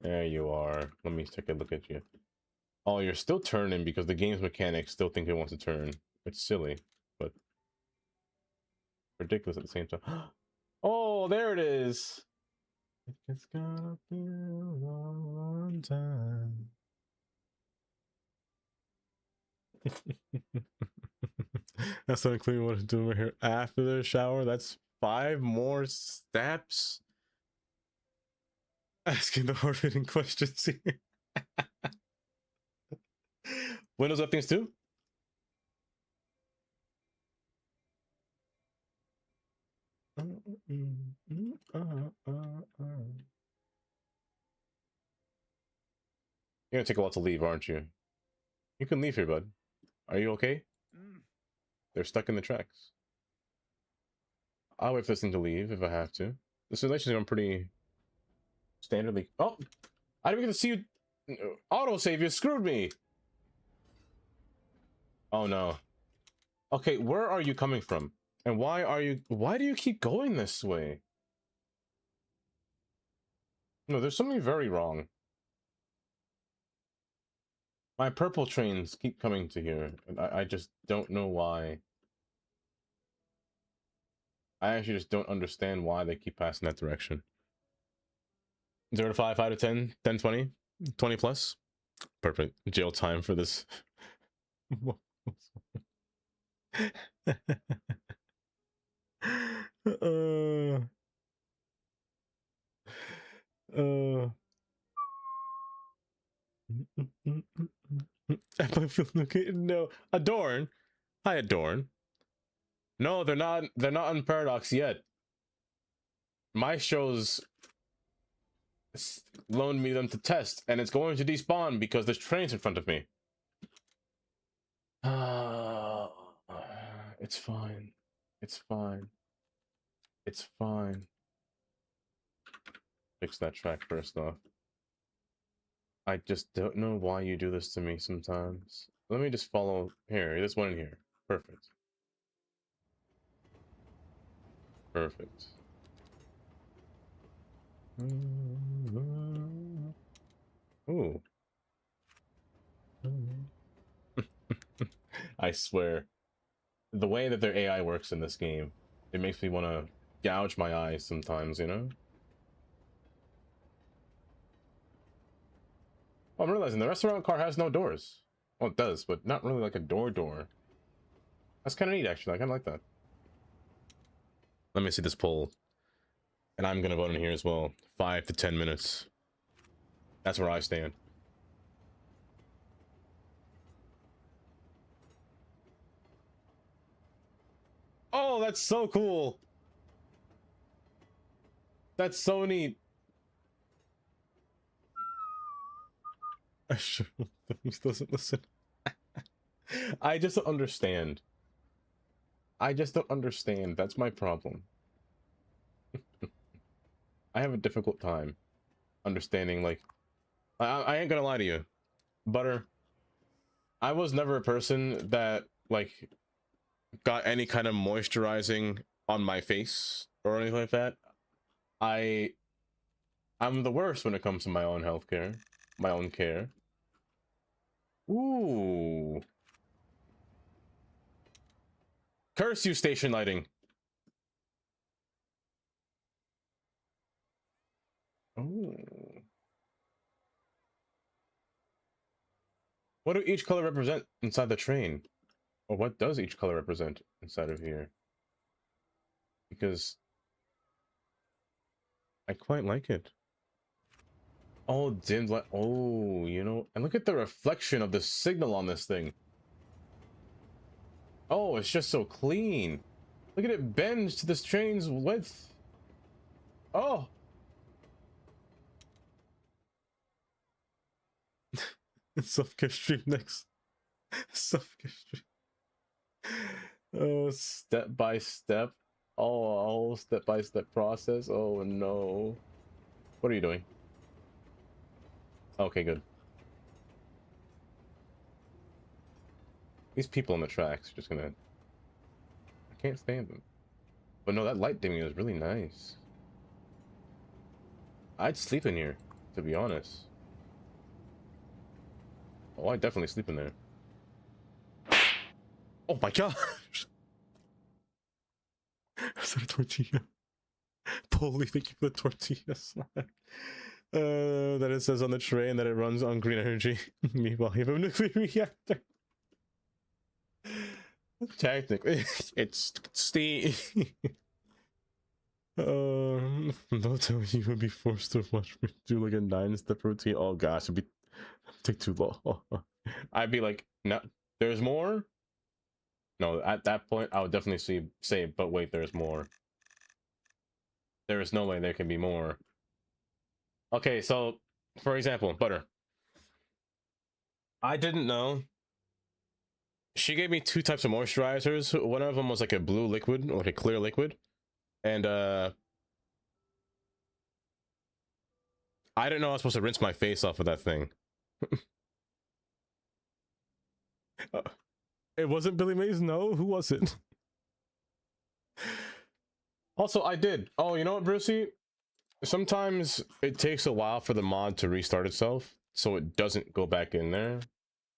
There you are. Let me take a look at you. Oh, you're still turning because the game's mechanics still think it wants to turn. It's silly, but ridiculous at the same time. Oh, there it is. It's gonna be a long time. That's not including what I'm doing right here after the shower. That's 5 more steps. Asking the hard-hitting questions here. Windows up things too? You're gonna take a while to leave, aren't you? You can leave here, bud. Are you okay? They're stuck in the tracks. I'll wait for this thing to leave if I have to. The simulation's going pretty standardly. Oh, I didn't get to see you. Autosave, you screwed me. Oh no. Okay, where are you coming from? And why do you keep going this way? No, there's something very wrong. My purple trains keep coming to here, and I just don't know why. I actually just don't understand why they keep passing that direction. 0 to 5, 5 to 10, 10, 20, 20 plus. Perfect. Jail time for this. uh, okay, no. Adorn. Hi, Adorn. No, they're not. They're not on Paradox yet. My show's loaned me them to test, and it's going to despawn because there's trains in front of me. It's fine. It's fine. It's fine. Fix that track first, though. I just don't know why you do this to me sometimes. Let me just follow here. There's one in here. Perfect. Perfect. Ooh. I swear. The way that their AI works in this game, it makes me want to gouge my eyes sometimes, you know? Oh, I'm realizing the restaurant car has no doors. Well, it does, but not really like a door. That's kind of neat, actually. I kind of like that. Let me see this poll. And I'm going to vote in here as well. 5 to 10 minutes. That's where I stand. Oh, that's so cool. That's so neat. I sure he doesn't listen. I just don't understand. I just don't understand. That's my problem. I have a difficult time understanding, like, I ain't gonna lie to you, Butter. I was never a person that, like, got any kind of moisturizing on my face or anything like that. I'm the worst when it comes to my own healthcare, my own care. Ooh. Curse you, station lighting. Oh. What do each color represent inside the train? Or what does each color represent inside of here? Because I quite like it. Oh, dimmed light. Oh, you know, and look at the reflection of the signal on this thing. Oh, it's just so clean. Look at it bend to this train's width. Oh. Self-care stream next. Self-care stream. Oh, step by step. Oh, step-by-step process. Oh no. What are you doing? Okay, good. These people on the tracks are just gonna... I can't stand them. But no, that light dimming is really nice. I'd sleep in here, to be honest. Oh, I'd definitely sleep in there. Oh my gosh! Is that a tortilla? Holy, thank you for the tortilla slap. That it says on the tray and that it runs on green energy. Meanwhile, you have a nuclear reactor. Technically, it's Steve. They'll tell you would be forced to watch me do like a 9-step routine. Oh gosh, it'd be take too long. I'd be like, no, there's more. No, at that point, I would definitely say, but wait, there's more. There is no way there can be more. Okay, so for example, Butter. I didn't know. She gave me 2 types of moisturizers. One of them was like a blue liquid, or like a clear liquid. And I didn't know I was supposed to rinse my face off of that thing. It wasn't Billy Mays, no? Who was it? Also, I did. Oh, you know what, Brucey? Sometimes it takes a while for the mod to restart itself, so it doesn't go back in there.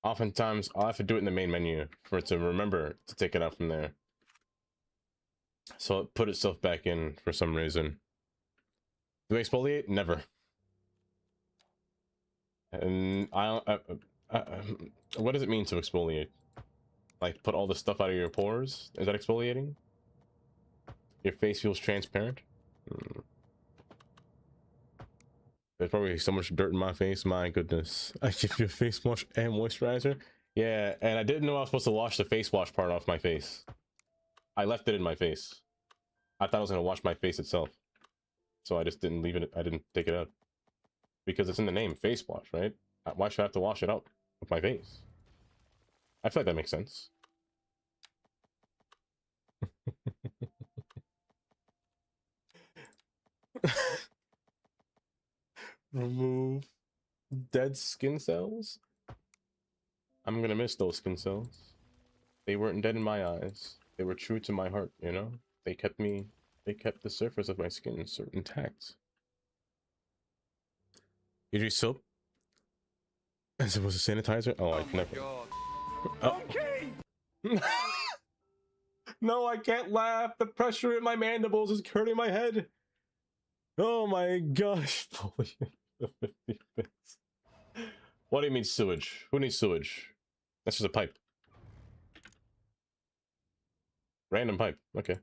Oftentimes, I'll have to do it in the main menu for it to remember to take it out from there. So it put itself back in for some reason. Do I exfoliate? Never. And what does it mean to exfoliate? Like, put all the stuff out of your pores? Is that exfoliating? Your face feels transparent? There's probably so much dirt in my face. My goodness. I give you a face wash and moisturizer? Yeah, and I didn't know I was supposed to wash the face wash part off my face. I left it in my face. I thought I was going to wash my face itself. So I just didn't leave it. I didn't take it out. Because it's in the name, face wash, right? Why should I have to wash it out with my face? I feel like that makes sense. Remove dead skin cells? I'm gonna miss those skin cells. They weren't dead in my eyes. They were true to my heart, you know? They kept the surface of my skin intact. You use soap? As it was a sanitizer? Oh, I never. Oh. Okay! No, I can't laugh. The pressure in my mandibles is hurting my head. Oh my gosh. What do you mean sewage? Who needs sewage? That's just a pipe. Random pipe. Okay.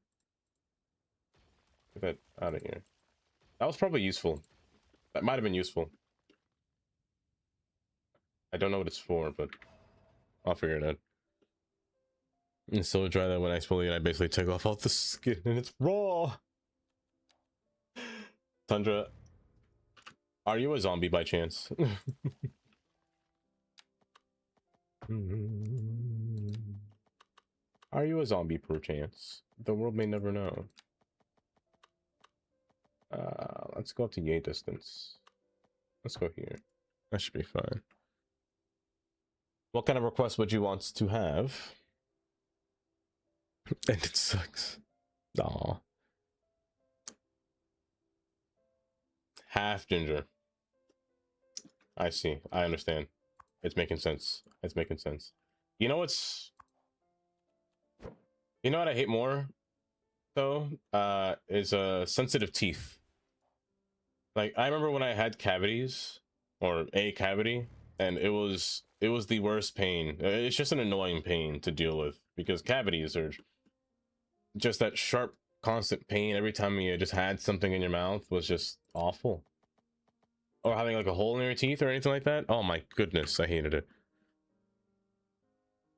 Get that out of here. That was probably useful. That might have been useful. I don't know what it's for, but I'll figure it out. It's so dry that when I exfoliate, I basically take off all the skin and it's raw. Tundra, are you a zombie by chance? Are you a zombie per chance? The world may never know. Let's go up to yay distance. Let's go here. That should be fine. What kind of request would you want to have? And it sucks. Aw. Half ginger. I see. I understand. It's making sense. It's making sense. You know what's... You know what I hate more, though? Is sensitive teeth. Like, I remember when I had cavities, or a cavity, and it was the worst pain. It's just an annoying pain to deal with, because cavities are just that sharp, constant pain every time you just had something in your mouth was just awful. Or having like a hole in your teeth or anything like that. Oh my goodness, I hated it.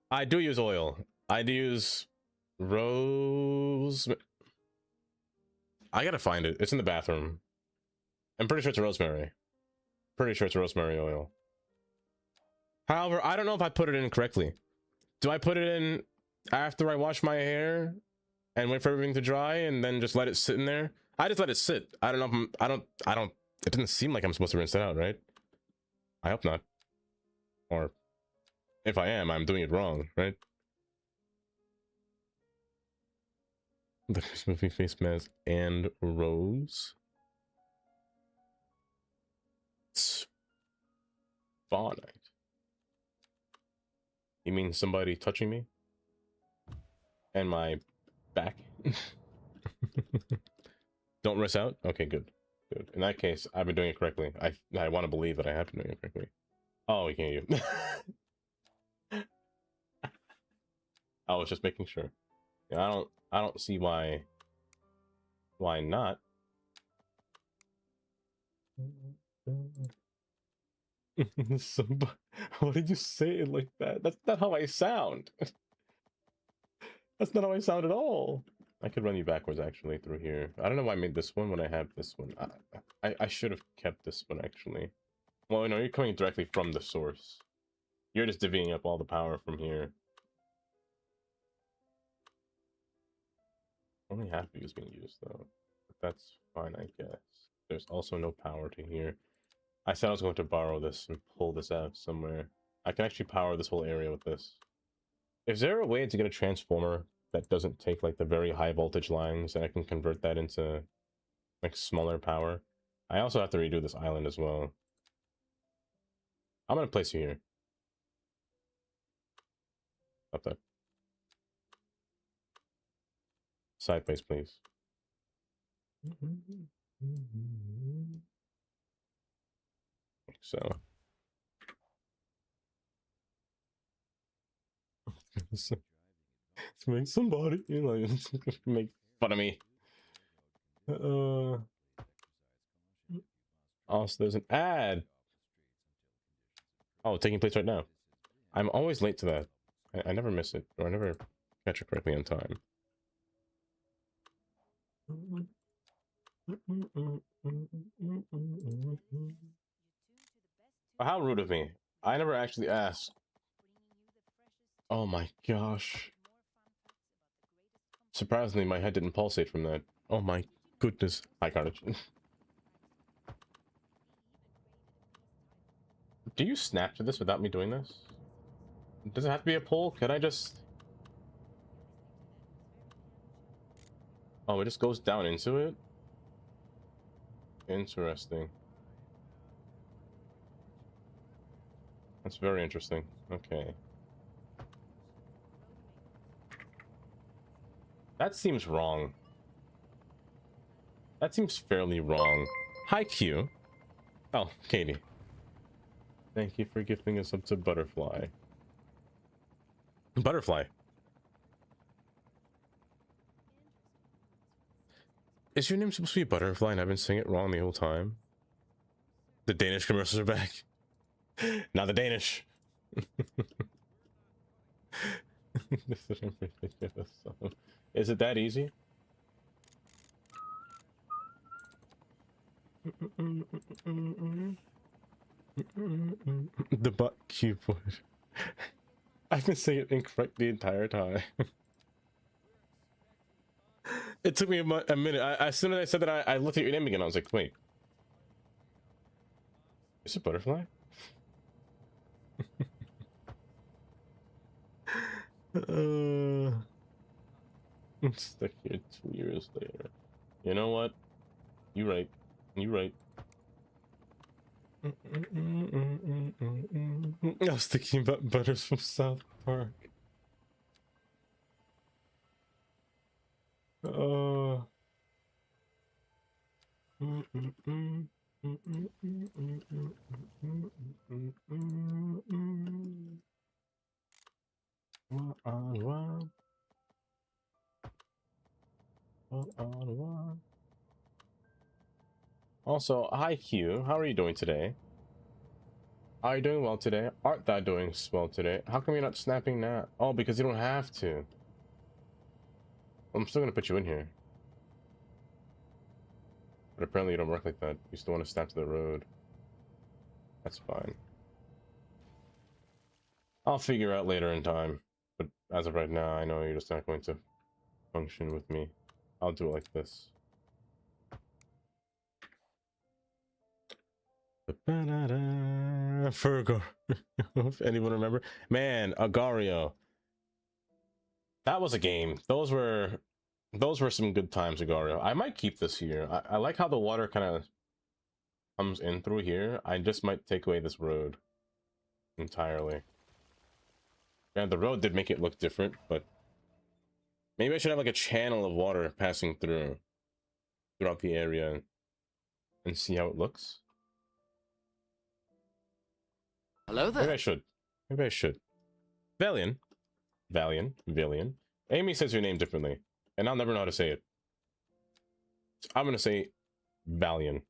I do use oil. I do use rose. I gotta find it. It's in the bathroom. I'm pretty sure it's rosemary. Pretty sure it's rosemary oil. However, I don't know if I put it in correctly. Do I put it in after I wash my hair and wait for everything to dry and then just let it sit in there? I just let it sit. I don't know if I don't, it doesn't seem like I'm supposed to rinse it out, right? I hope not. Or if I am, I'm doing it wrong, right? The movie face mask and rose. Spa night. You mean somebody touching me? And my back? Don't rest out? Okay, good. Good. In that case, I've been doing it correctly. I want to believe that I have been doing it correctly. Oh, we can't you. I was just making sure. Yeah, I don't see why not. Somebody, why did you say it like that? That's not how I sound. That's not how I sound at all. I could run you backwards actually through here. I don't know why I made this one when I have this one. I should have kept this one actually. Well, no, you're coming directly from the source. You're just divvying up all the power from here. Only half of it is being used though. But that's fine, I guess. There's also no power to here. I said I was going to borrow this and pull this out somewhere. I can actually power this whole area with this. Is there a way to get a transformer that doesn't take like the very high voltage lines and I can convert that into like smaller power? I also have to redo this island as well. I'm gonna place you here. Up there. Side place, please. Like so. To make somebody, you know, make fun of me. Also, there's an ad. Oh, taking place right now. I'm always late to that. I never miss it, or I never catch it correctly on time. How rude of me. I never actually asked. Oh my gosh. Surprisingly, my head didn't pulsate from that. Oh my goodness. Hi, Carnage. Do you snap to this without me doing this? Does it have to be a pull? Can I just... Oh, it just goes down into it? Interesting. That's very interesting. Okay. That seems wrong. That seems fairly wrong. Hi, Q. Oh, Katie. Thank you for gifting us up to Butterfly. Butterfly. Is your name supposed to be Butterfly and I've been saying it wrong the whole time? The Danish commercials are back. Not the Danish. Is it that easy? The butt keyboard. I've been saying it incorrect the entire time. It took me a minute. As soon as I said that, I looked at your name again. I was like, wait. Is it Butterfly? I'm stuck here 2 years later. You know what? You right. You right. I was thinking about Butters from South Park. Also, hi Q, how are you doing today? Are you doing well today? Art thou doing well today? How come you're not snapping now? Oh, because you don't have to. I'm still gonna put you in here. But apparently you don't work like that. You still want to snap to the road. That's fine. I'll figure out later in time. But as of right now, I know you're just not going to function with me. I'll do it like this. Fergal. If anyone remember. Man, Agario. That was a game. Those were some good times, Agario. I might keep this here. I like how the water kind of comes in through here. I just might take away this road entirely. And the road did make it look different, but maybe I should have like a channel of water passing throughout the area and see how it looks. Hello there. Maybe I should. Maybe I should. Valian. Amy says your name differently, and I'll never know how to say it. So I'm gonna say Valian.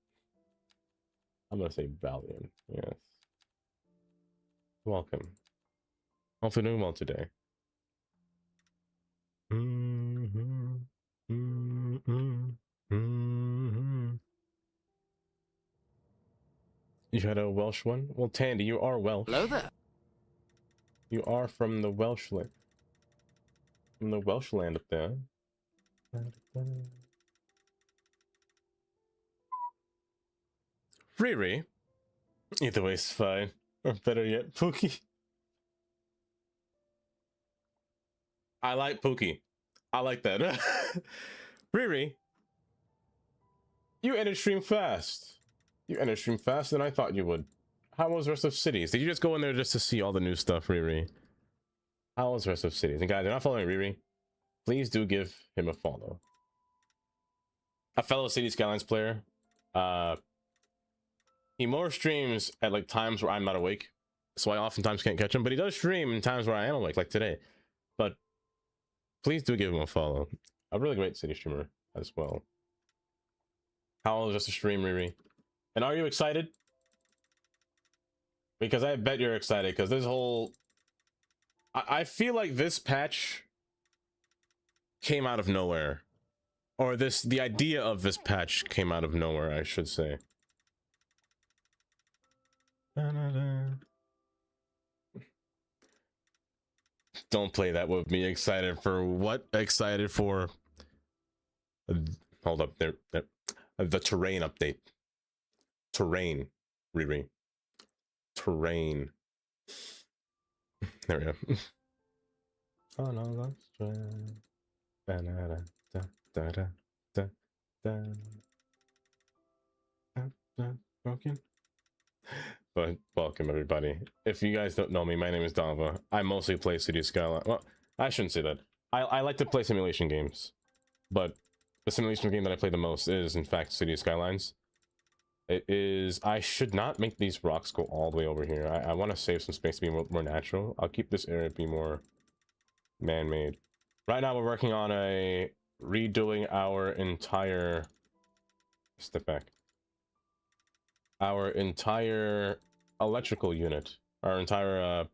Yes. Welcome. Hopefully doing well today. You had a Welsh one? Well, Tandy, you are Welsh. Hello there. You are from the Welsh land. From the Welsh land up there. Riri. Either way's fine. Or better yet, Pookie. I like Pookie. I like that. Riri, you ended stream fast. You ended stream faster than I thought you would. How was the rest of Cities? Did you just go in there just to see all the new stuff, Riri? How was the rest of Cities? And guys, if you're not following Riri, please do give him a follow. A fellow Cities Skylines player. He more streams at like times where I'm not awake, so I oftentimes can't catch him, but he does stream in times where I am awake, like today. But please do give him a follow. A really great City streamer as well. How was just a stream, Riri? And are you excited? Because I bet you're excited, because this whole... I feel like this patch came out of nowhere. Or the idea of this patch came out of nowhere, I should say. Don't play that with me. Excited for what? Excited for... Hold up. There. The terrain update. Terrain. Riri. Terrain. There we go. Oh no, broken. But welcome everybody. If you guys don't know me, my name is Dava. I mostly play City Skyline. Well, I shouldn't say that. I like to play simulation games, but the simulation game that I play the most is in fact City Skylines. It is... I should not make these rocks go all the way over here. I want to save some space to be more natural. I'll keep this area be more man-made. Right now we're working on redoing our entire... Step back. Our entire electrical unit. Our entire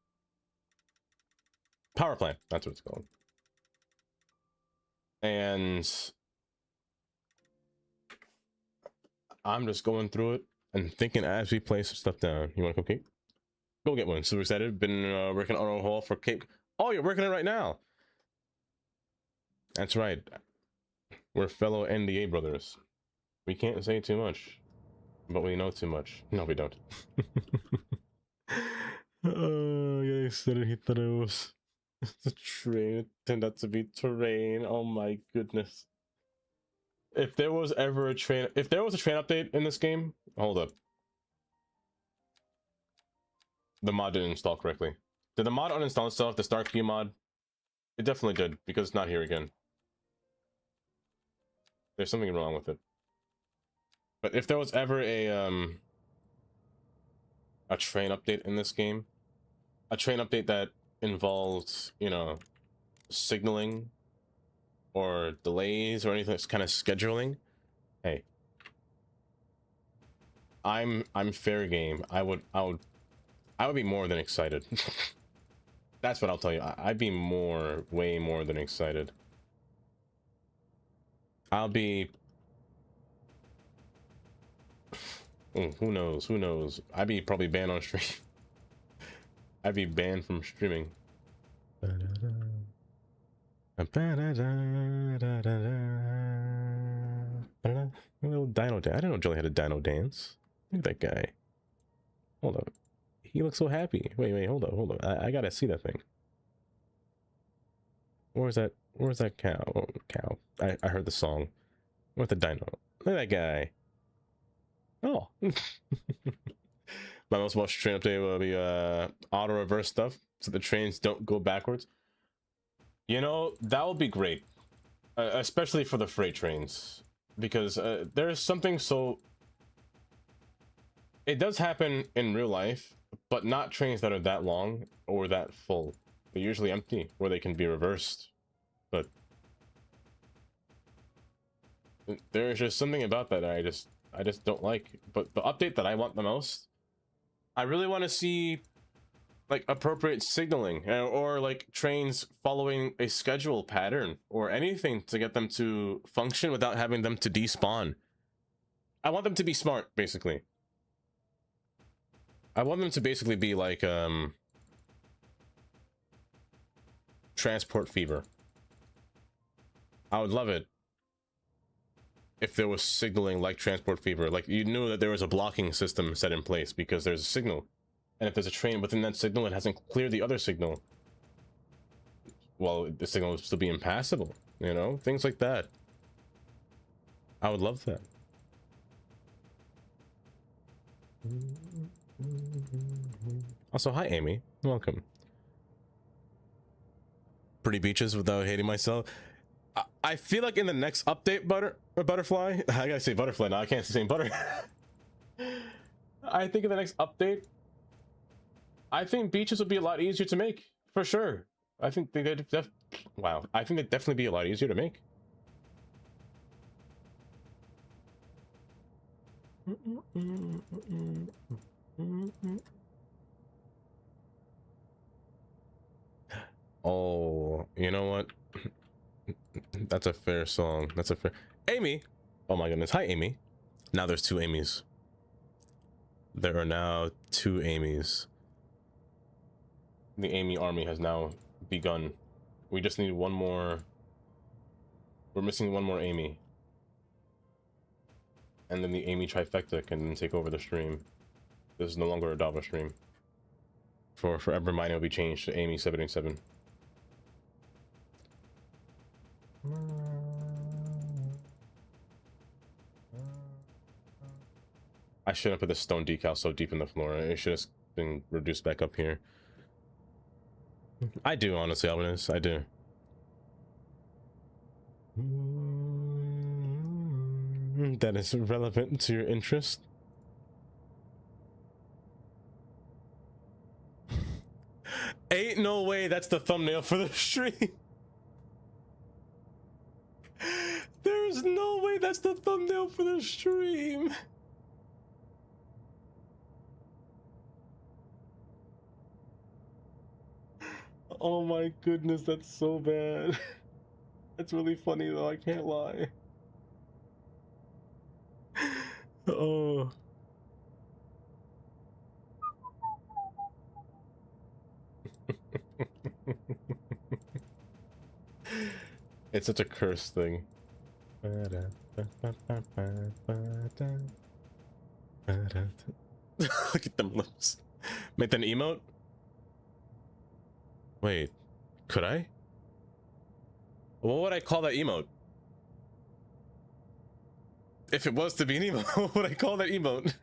power plant. That's what it's called. And I'm just going through it and thinking as we play some stuff down. You want to come, Cape? Go get one. Super excited. Been working on a haul for Cape. Oh, you're working it right now. That's right. We're fellow NDA brothers. We can't say too much, but we know too much. No, we don't. Oh, yeah, he thought it was the train. It turned out to be terrain. Oh my goodness. If there was ever a train, if there was a train update in this game, hold up. The mod didn't install correctly. Did the mod uninstall itself? The Star Q mod? It definitely did, because it's not here again. There's something wrong with it. But if there was ever a train update in this game, a train update that involved, you know, signaling or delays or anything that's kind of scheduling, hey, I'm fair game. I would be more than excited. That's what I'll tell you. I'd be way more than excited. I'll be... who knows? I'd be probably banned on stream. I'd be banned from streaming. Little dino dance. I didn't know Jelly had a dino dance. Look at that guy. Hold up. He looks so happy. Wait, hold up. I gotta see that thing. Where's that cow? Oh, cow. I heard the song. Where's the dino? Look at that guy. Oh. My most watched train update will be auto reverse stuff so the trains don't go backwards. You know, that would be great. Especially for the freight trains. Because there's something so... It does happen in real life, but not trains that are that long or that full. They're usually empty, where they can be reversed. But there's just something about that I just don't like. But the update that I want the most, I really want to see like appropriate signaling or like trains following a schedule pattern or anything to get them to function without having them to despawn. I want them to be smart, basically. I want them to basically be like Transport Fever. I would love it if there was signaling like transport fever, like you knew that there was a blocking system set in place because there's a signal, and if there's a train within that signal, it hasn't cleared the other signal. Well, the signal would still be impassable, you know, things like that. I would love that. Also, hi Amy, welcome. Pretty beaches without hating myself. I feel like in the next update, butterfly. I gotta say butterfly now. I can't say butter. I think in the next update, I think beaches would be a lot easier to make for sure. I think they'd wow. I think they'd definitely be a lot easier to make. Oh, you know what? That's a fair song. That's a fair. Amy! Oh my goodness. Hi, Amy. Now there's two Amy's. There are now two Amy's. The Amy army has now begun. We just need one more. We're missing one more Amy. And then the Amy trifecta can take over the stream. This is no longer a Dava stream. For forever, mine will be changed to Amy 787. I shouldn't put the stone decal so deep in the floor. It should have been reduced back up here. I do, honestly, Albanese. I do. That is relevant to your interest. Ain't no way that's the thumbnail for the stream. There's no way that's the thumbnail for the stream. Oh my goodness, that's so bad. That's really funny though, I can't lie. Oh. It's such a cursed thing. Look at them lips. Make that an emote? Wait, could I? What would I call that emote? If it was to be an emote, what would I call that emote?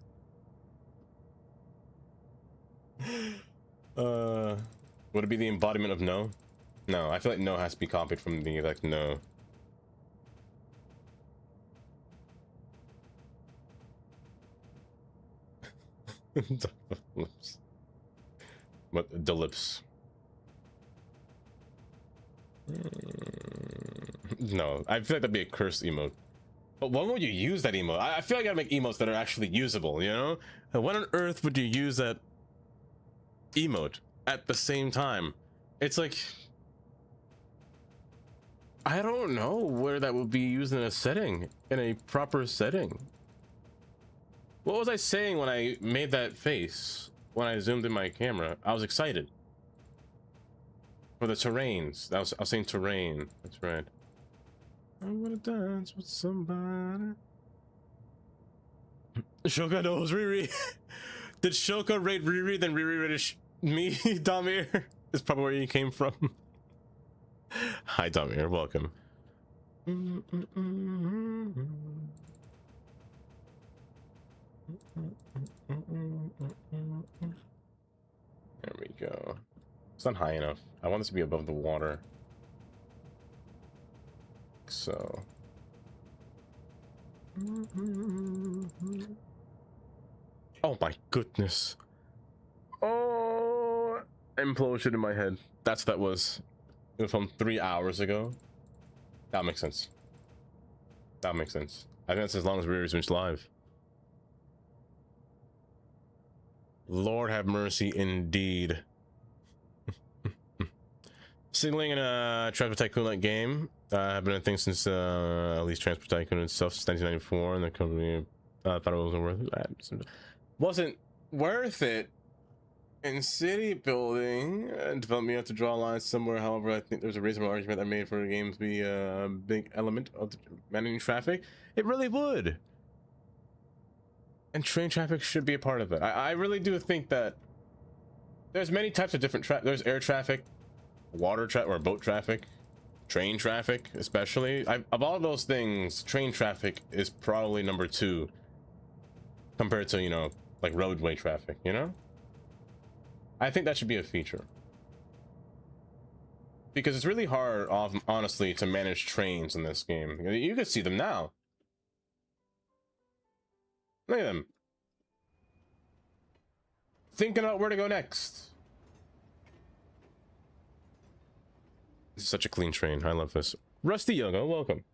Would it be the embodiment of no? No, I feel like no has to be copied from the like no. Lips. What the lips? No, I feel like that'd be a cursed emote. But when would you use that emote? I feel like I gotta make emotes that are actually usable, you know? When on earth would you use that emote at the same time? It's like, I don't know where that would be used in a setting, in a proper setting. What was I saying when I made that face? When I zoomed in my camera, I was excited. For the terrains. I was saying terrain. That's right. I wanna dance with somebody. Shoka knows Riri. Did Shoka rate Riri, then Riri rated me, Damir? Is probably where you came from. Hi, Damir. Welcome. There we go. It's not high enough. I want this to be above the water. So. Oh my goodness. Oh, implosion in my head. That's what that was. It was from 3 hours ago. That makes sense. That makes sense. I think that's as long as Riri's been live. Lord have mercy indeed. Signaling in a Transport Tycoon like game have been a thing since at least Transport Tycoon itself since 1994, and the company thought it wasn't worth it. Wasn't worth it In city building, development you have to draw lines somewhere. However, I think there's a reasonable argument that made for the game to be a big element of managing traffic. It really would. And train traffic should be a part of it. I really do think that there's many types of different traffic. There's air traffic, water traffic, or boat traffic, train traffic, especially. Of all those things, train traffic is probably number 2 compared to, you know, like roadway traffic, you know? I think that should be a feature. Because it's really hard, honestly, to manage trains in this game. You can see them now. Look at them. Thinking about where to go next. This is such a clean train. I love this. Rusty Yogo, welcome.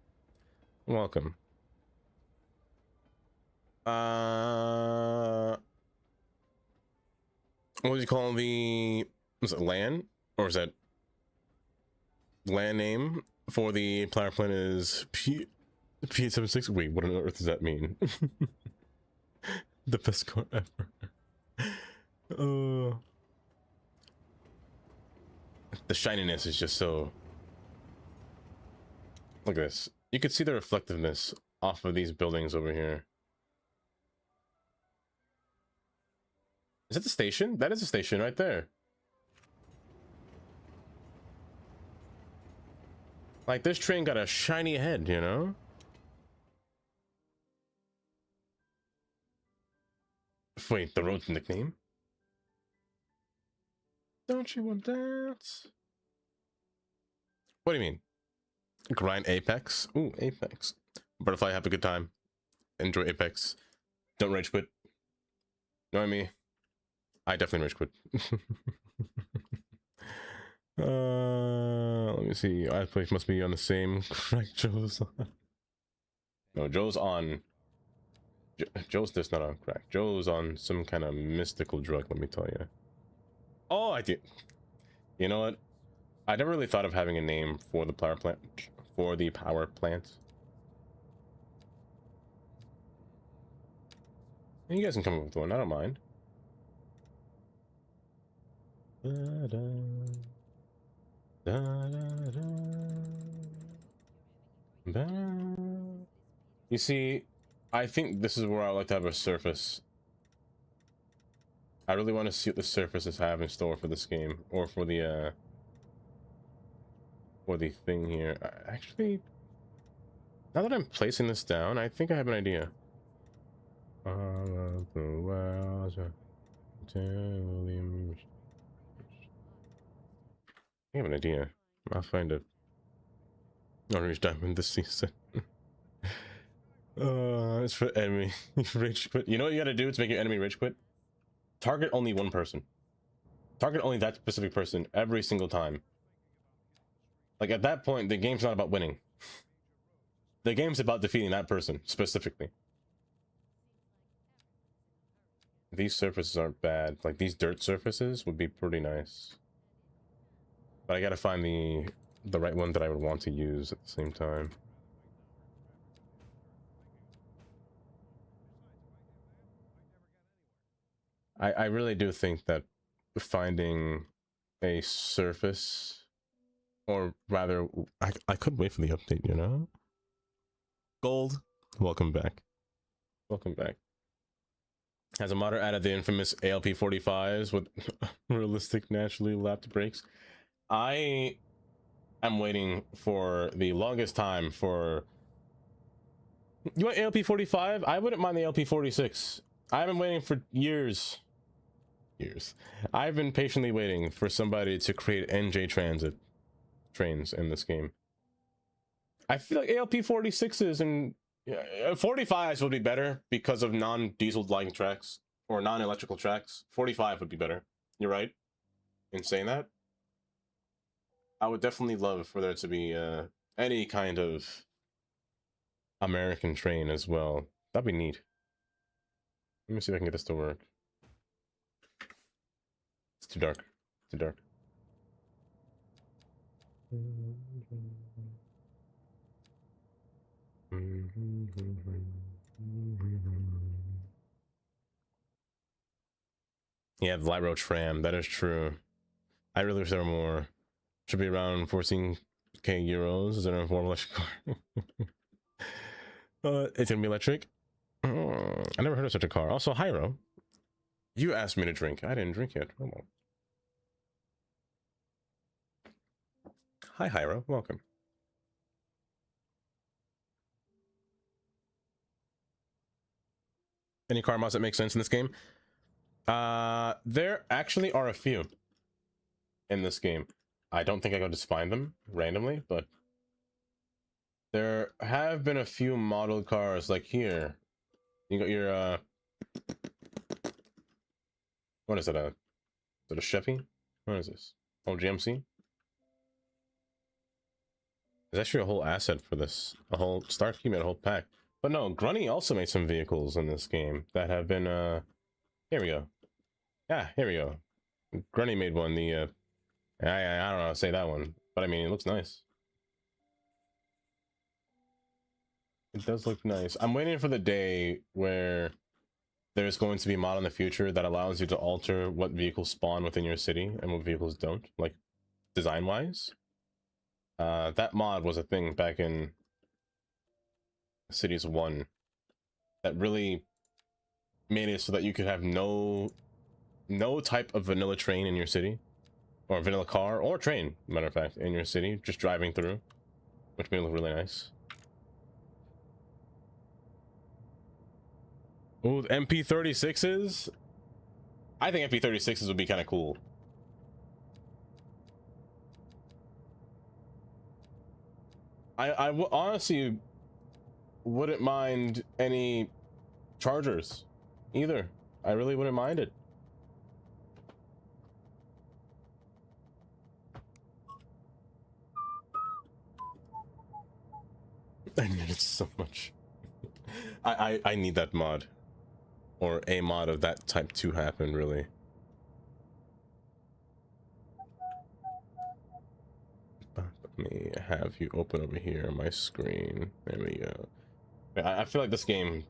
Welcome. What do you call the... Was it land? Or is that... land name for the power plant is P876? Wait, what on earth does that mean? The best car ever. The shininess is just so... Look at this. You can see the reflectiveness off of these buildings over here. Is that the station? That is a station right there. Like, this train got a shiny head, you know? Wait, the road's nickname? Don't you want that? What do you mean? Grind Apex? Ooh, Apex. Butterfly, have a good time. Enjoy Apex. Don't rage quit. Know what I mean? I definitely rage quit. Let me see. I place must be on the same crack Joe's on. No, Joe's on. Joe's just not on crack. Joe's on some kind of mystical drug, let me tell you. Oh, I did. You know what? I never really thought of having a name for the power plant. For the power plant. And you guys can come up with one. I don't mind. You see, I think this is where I like to have a surface. I really want to see what the surfaces have in store for this game, or for the thing here. Actually, now that I'm placing this down, I think I have an idea. I have an idea. I'll find it. I'll reach diamond this season. It's for enemy rage quit. You know what you gotta do to make your enemy rage quit? Target only one person. Target only that specific person every single time. Like, at that point, the game's not about winning. The game's about defeating that person specifically. These surfaces aren't bad. Like, these dirt surfaces would be pretty nice. But I gotta find the right one that I would want to use at the same time. I really do think that finding a surface, or rather, I could wait for the update, you know? Gold, welcome back. Welcome back. Has a modder added the infamous ALP 45s with realistic, naturally lapped brakes? I am waiting for the longest time for... You want ALP 45? I wouldn't mind the ALP 46. I've been waiting for years. I've been patiently waiting for somebody to create NJ Transit trains in this game. I feel like ALP 46s and 45s would be better because of non-diesel line tracks or non-electrical tracks. 45 would be better. You're right in saying that. I would definitely love for there to be any kind of American train as well. That'd be neat. Let me see if I can get this to work. It's too dark. Too dark. Yeah, the light roach fram. That is true. I really wish there were more. Should be around 14k euros. Is there an affordable electric car? It's gonna be electric. I never heard of such a car. Also, Hyro, you asked me to drink. I didn't drink yet. Come on. Hi, Hyro. Welcome. Any car mods that make sense in this game? There actually are a few in this game. I don't think I could just find them randomly, but there have been a few model cars like here. You got your what is it? Is it a Chevy? What is this? Oh, GMC. There's actually a whole asset for this. A whole Starkey made a whole pack. But no, Grunny also made some vehicles in this game that have been here we go. Yeah, here we go. Grunny made one, the I don't know how to say that one, but I mean it looks nice. It does look nice. I'm waiting for the day where there's going to be a mod in the future that allows you to alter what vehicles spawn within your city and what vehicles don't, like design wise. That mod was a thing back in Cities 1 that really made it so that you could have no type of vanilla train in your city, or vanilla car or train, matter of fact, in your city, just driving through, which made it look really nice. Ooh, MP36s? I think MP36s would be kind of cool. I honestly wouldn't mind any chargers either. I really wouldn't mind it. I need it so much. I need that mod, or a mod of that type to happen, really. Let me have you open over here on my screen. There we go. I feel like this game,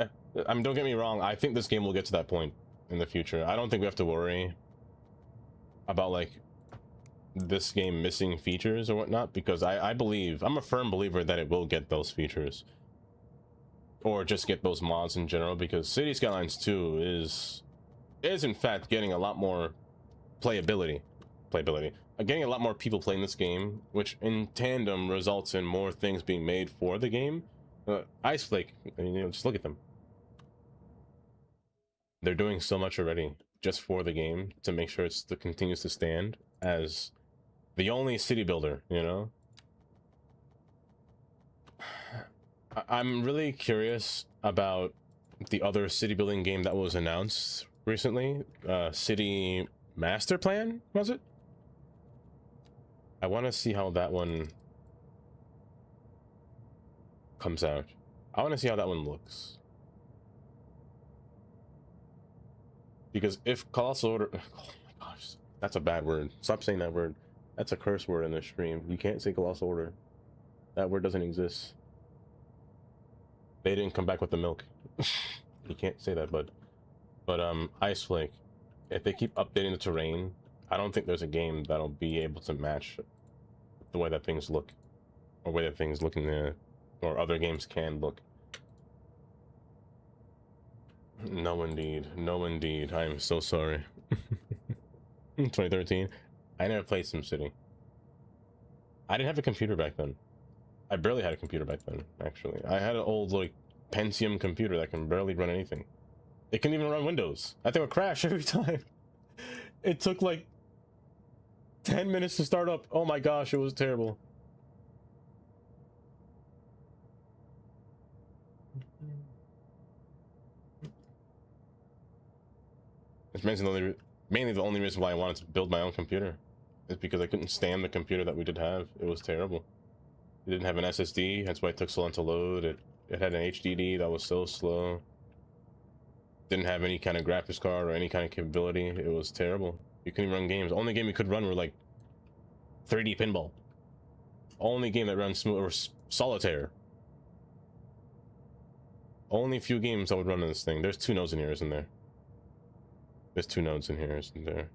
I mean, don't get me wrong, I think this game will get to that point in the future. I don't think we have to worry about like this game missing features or whatnot, because I'm a firm believer that it will get those features, or just get those mods in general, because City Skylines 2 is in fact getting a lot more playability, getting a lot more people playing this game, which in tandem results in more things being made for the game. Ice Flake, you know, just look at them. They're doing so much already just for the game to make sure it continues to stand as the only city builder, you know? I'm really curious about the other city building game that was announced recently. City Master Plan, was it? I want to see how that one comes out. I want to see how that one looks. Because if Colossal Order... Oh my gosh, that's a bad word. Stop saying that word. That's a curse word in the stream. You can't say Colossal Order. That word doesn't exist. They didn't come back with the milk. You can't say that, bud. But Ice Flake, if they keep updating the terrain, I don't think there's a game that'll be able to match the way that things look, or way that things look in the, or other games can look. No indeed, no indeed. I am so sorry. 2013. I never played SimCity. I didn't have a computer back then. I barely had a computer back then, actually. I had an old like Pentium computer that can barely run anything. It couldn't even run Windows. That thing would crash every time. It took like 10 minutes to start up. Oh my gosh, it was terrible. It's mainly the only reason why I wanted to build my own computer is because I couldn't stand the computer that we did have. It was terrible. It didn't have an SSD, that's why it took so long to load. It had an HDD that was so slow. Didn't have any kind of graphics card or any kind of capability. It was terrible. You couldn't even run games. The only game we could run were like 3D pinball. Only game that runs smooth, or Solitaire. Only few games I would run in this thing. There's 2 nodes in here, isn't there? There's 2 nodes in here, isn't there?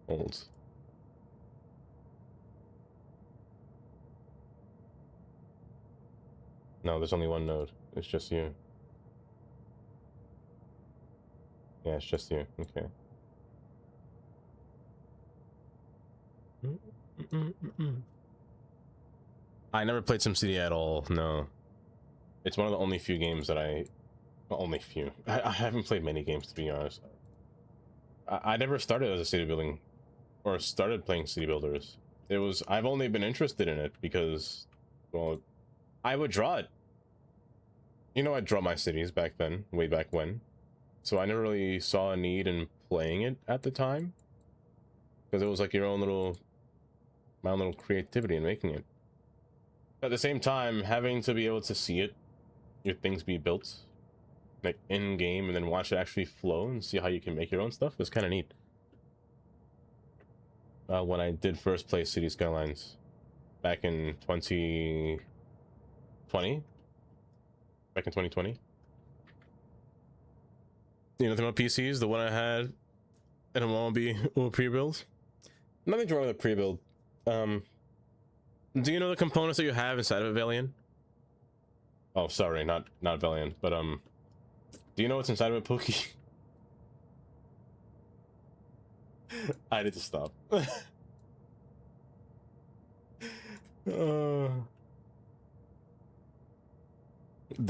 Hold. No, there's only 1 node. It's just you. Yeah, it's just you. Okay. I never played SimCity at all. No. It's one of the only few games that only few. I haven't played many games, to be honest. I never started as a city building, or started playing city builders. I've only been interested in it because, well, I would draw it. You know, I'd draw my cities back then, way back when. So I never really saw a need in playing it at the time. Because it was like my own little creativity in making it. At the same time, having to be able to see it, your things be built, like in game, and then watch it actually flow and see how you can make your own stuff is kind of neat. When I did first play City Skylines back in 2020, you know, nothing about PCs, the one I had and it won't be pre-build. Nothing wrong with a pre-build. Do you know the components that you have inside of a Valiant? Oh, sorry, not Valiant, but do you know what's inside of a Pookie? I need to stop. The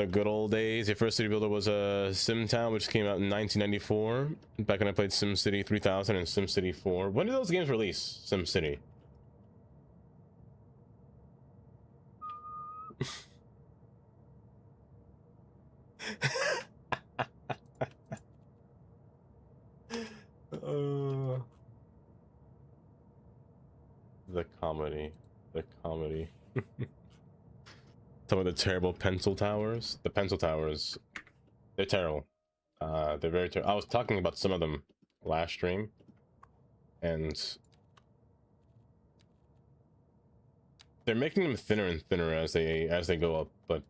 good old days. Your first city builder was a SimTown, which came out in 1994. Back when I played SimCity 3000 and SimCity 4. When did those games release? SimCity. The comedy. Some of the terrible pencil towers. The pencil towers, they're terrible. They're very terrible. I was talking about some of them last stream, and they're making them thinner and thinner as they go up. But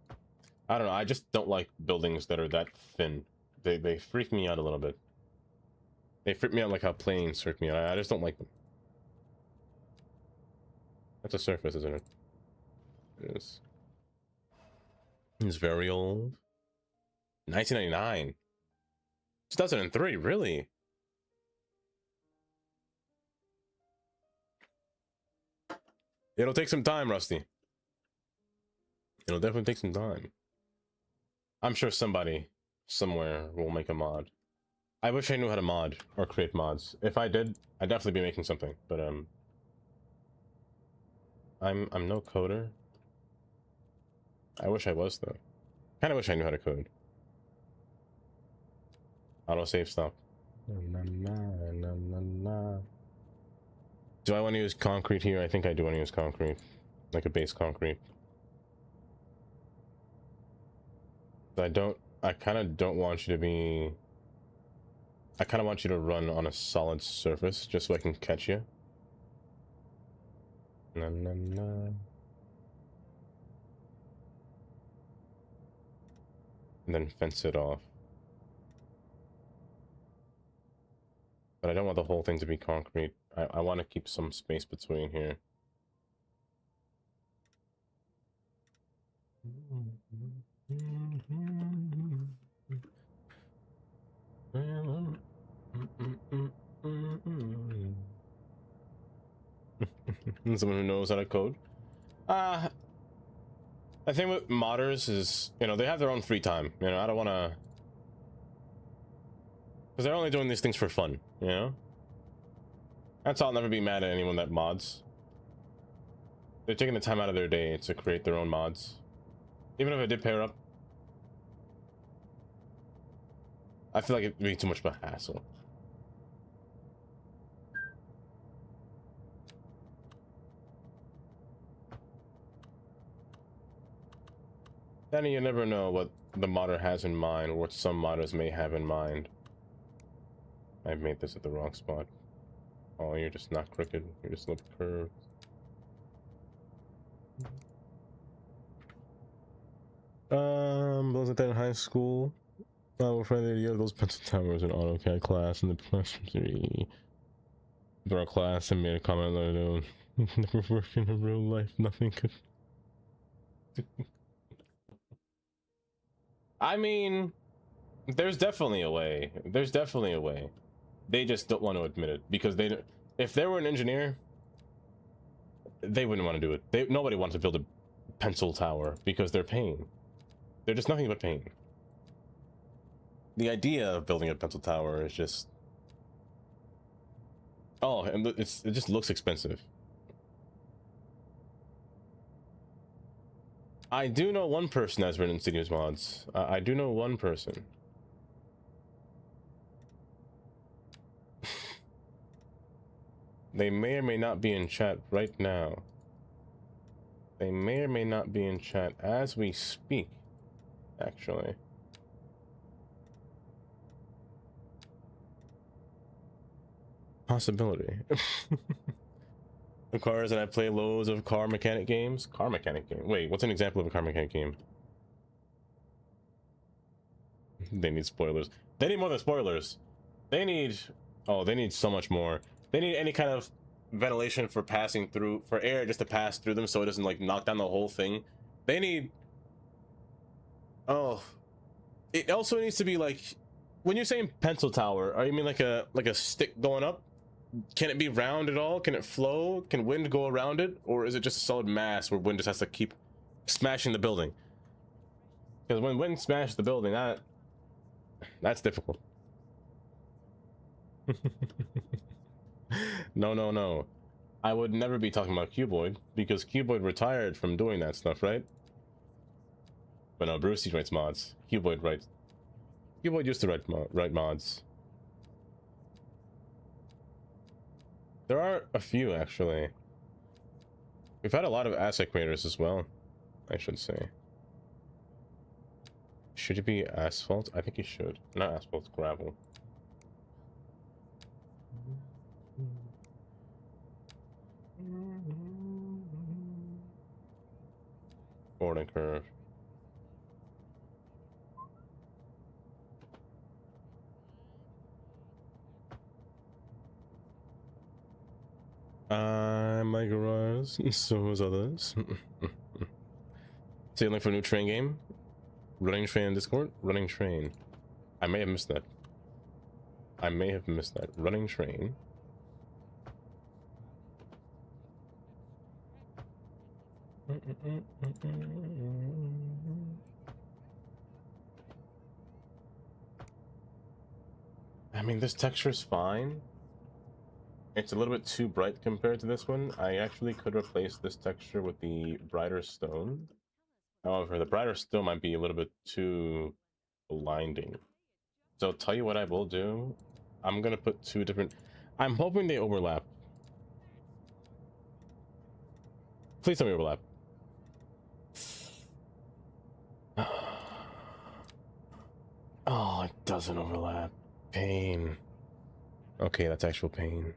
I don't know. I just don't like buildings that are that thin. They freak me out a little bit. They freak me out like how planes freak me out. I just don't like them. That's a surface, isn't it? It is. It's very old. 1999. 2003, really? It'll take some time, Rusty. It'll definitely take some time. I'm sure somebody, somewhere, will make a mod. I wish I knew how to mod, or create mods. If I did, I'd definitely be making something, but, I'm no coder. I wish I was, though. Kinda wish I knew how to code. Autosave stop. Do I want to use concrete here? I think I do want to use concrete. Like a base concrete. I kind of don't want you to be... I kind of want you to run on a solid surface, just so I can catch you. And then fence it off. But I don't want the whole thing to be concrete. I want to keep some space between here. Someone who knows how to code. I think with modders is, you know, they have their own free time. You know, I don't want to... Because they're only doing these things for fun, you know? That's all. I'll never be mad at anyone that mods. They're taking the time out of their day to create their own mods. Even if I did pair up, I feel like it'd be too much of a hassle. Then you never know what the modder has in mind, or what some modders may have in mind. I made this at the wrong spot. Oh, you're just not crooked. You're just a little curved. I was at that in high school. We'll find the idea of those pencil towers in AutoCAD class in the classroom 3. For our class and made a comment that I know never work in a real life, nothing could. I mean, there's definitely a way. There's definitely a way. They just don't want to admit it because they don't. If they were an engineer, they wouldn't want to do it. Nobody wants to build a pencil tower because they're pain. They're just nothing but pain. The idea of building a pencil tower is just... Oh, and it just looks expensive. I do know one person that's written Studios mods. I do know one person. They may or may not be in chat right now. They may or may not be in chat as we speak, actually. Possibility. The cars, and I play loads of car mechanic games. Car mechanic game? Wait, what's an example of a car mechanic game? They need spoilers. They need more than spoilers. They need... Oh, they need so much more. They need any kind of ventilation for passing through, for air just to pass through them so it doesn't like knock down the whole thing. They need... Oh. It also needs to be like... When you're saying pencil tower, are you mean like a stick going up? Can it be round at all? Can it flow? Can wind go around it? Or is it just a solid mass where wind just has to keep smashing the building? Because when wind smashes the building, that's difficult. No. I would never be talking about Cuboid, because Cuboid retired from doing that stuff, right? But no, Brucey writes mods. Cuboid used to write mods. There are a few, actually. We've had a lot of asset creators as well, I should say. Should it be asphalt? I think it should. Not asphalt, gravel. Boarding curve. My garage, so is others. Sailing for a new train game? Running train in Discord? Running train. I may have missed that. Running train. I mean, this texture is fine. It's a little bit too bright compared to this one. I actually could replace this texture with the brighter stone. However, the brighter stone might be a little bit too blinding. So I'll tell you what I will do. I'm gonna put two different... I'm hoping they overlap. Please tell me overlap. Oh, it doesn't overlap. Pain. Okay, that's actual pain.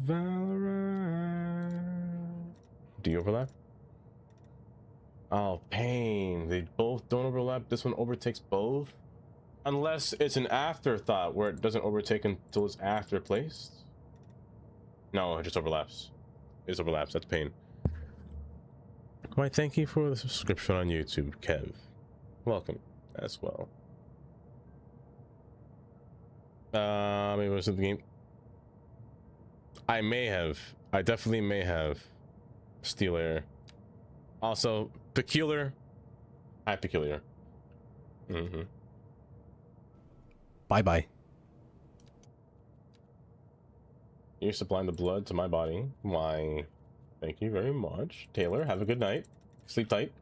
Valorant. Do you overlap? Oh, pain. They both don't overlap. This one overtakes both. Unless it's an afterthought where it doesn't overtake until it's after placed. No, it just overlaps. It just overlaps. That's pain. Why, thank you for the subscription on YouTube, Kev. Welcome as well. Maybe it was the game. I definitely may have Steel Air. Also, Peculiar. Hi, Peculiar. Bye-bye. You're supplying the blood to my body. Why, thank you very much. Taylor, have a good night. Sleep tight.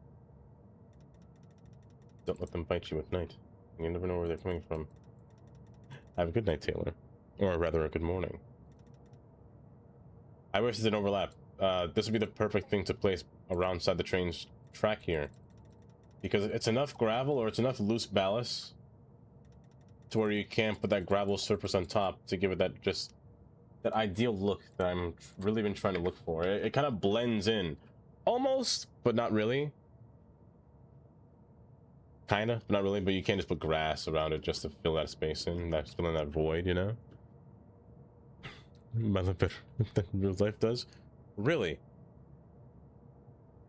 Don't let them bite you at night. You never know where they're coming from. Have a good night, Taylor. Or rather, a good morning. I wish it didn't overlap. This would be the perfect thing to place around side the train's track here. Because it's enough gravel or it's enough loose ballast to where you can't put that gravel surface on top to give it that that ideal look that I'm really been trying to look for. It kind of blends in. Almost, but not really. Kinda, but not really. But you can't just put grass around it just to fill that space in. That's filling that void, you know. By the better than real life does. Really.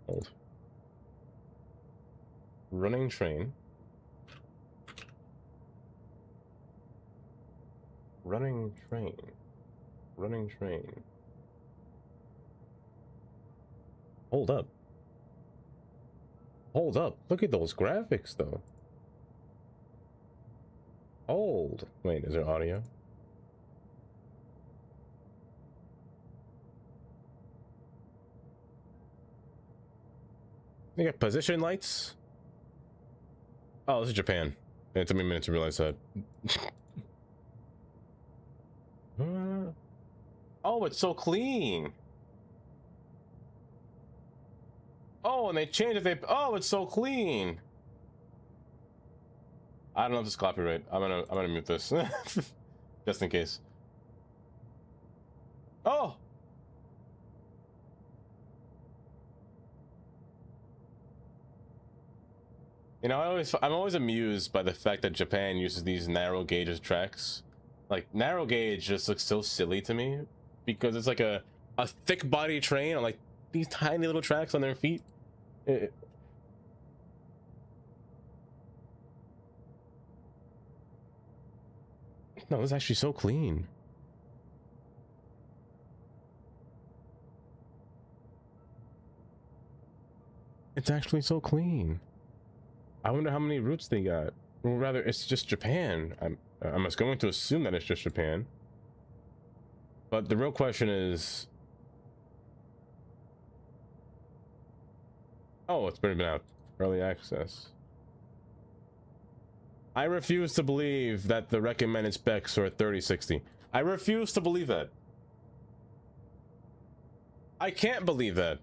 Old. Running train. Running train. Running train. Hold up. Hold up. Look at those graphics, though. Hold. Wait, is there audio? They got position lights. Oh, this is Japan. It took me a minute to realize that. Oh, it's so clean. Oh, and they changed it. Oh, it's so clean. I don't know if this is copyright. I'm gonna mute this just in case. Oh. You know, I'm always amused by the fact that Japan uses these narrow gauge tracks. Like, narrow gauge just looks so silly to me because it's like a thick body train on like these tiny little tracks on their feet. No, this is actually so clean. It's actually so clean. I wonder how many routes they got. Or rather, it's just Japan. I'm just going to assume that it's just Japan. But the real question is... Oh, it's been out. Early access. I refuse to believe that the recommended specs are 3060. I refuse to believe that. I can't believe that.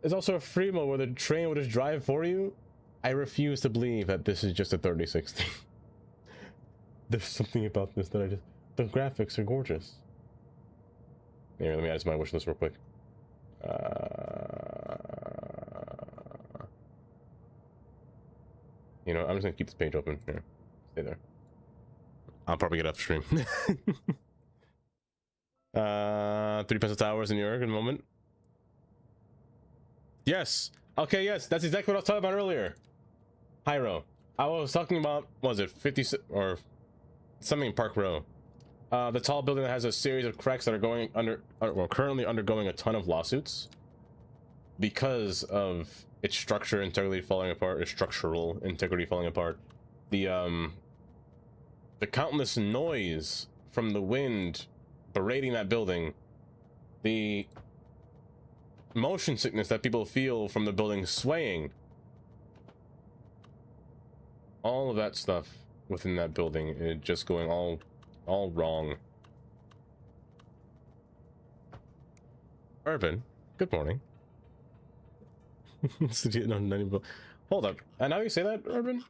There's also a free mode where the train will just drive for you. I refuse to believe that this is just a 3060. There's something about this that the graphics are gorgeous. Here, let me add to my wish list real quick. You know, I'm just gonna keep this page open. Here, stay there. I'll probably get off stream. 3 pencil towers in New York in a moment. Yes. Okay, yes, that's exactly what I was talking about earlier. Hyro. I was talking about, what was it 50 or something Park Row? The tall building that has a series of cracks that are going under, or currently undergoing a ton of lawsuits because of its structure integrity falling apart, its structural integrity falling apart. The countless noise from the wind berating that building, the motion sickness that people feel from the building swaying, all of that stuff within that building is just going all wrong. Urban, good morning. Hold up. And now you say that, Urban?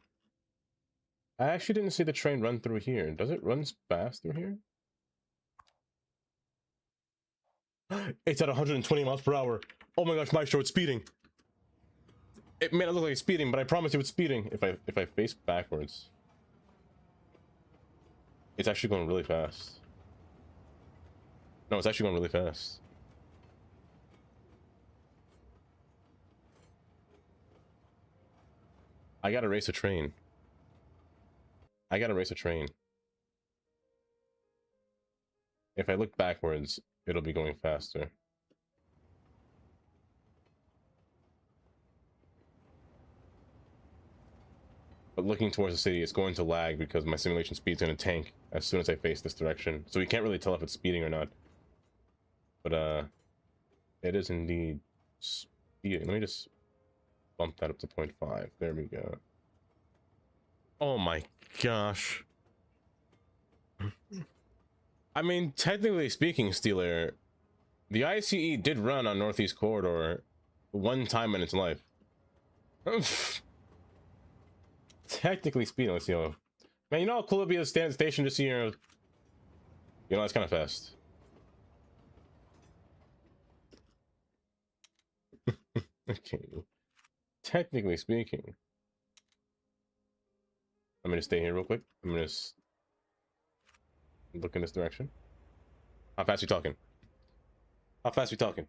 I actually didn't see the train run through here. Does it run fast through here? It's at 120 miles per hour. Oh my gosh, Maestro, it's speeding. It may not look like it's speeding, but I promise you it's speeding. If I face backwards. It's actually going really fast. No, it's actually going really fast. I gotta race a train. I gotta race a train. If I look backwards, it'll be going faster. But looking towards the city, it's going to lag because my simulation speed's going to tank as soon as I face this direction. So we can't really tell if it's speeding or not. But, it is indeed speeding. Let me just bump that up to 0.5. There we go. Oh my gosh. I mean, technically speaking, Steel Air, the ICE did run on Northeast Corridor one time in its life. Technically speaking, let's see. Man, you know how cool it'd be to stand at the station just so you know, that's kind of fast. Okay. Technically speaking. gonna stay here real quick. I'm gonna look in this direction. How fast we talking? How fast we talking?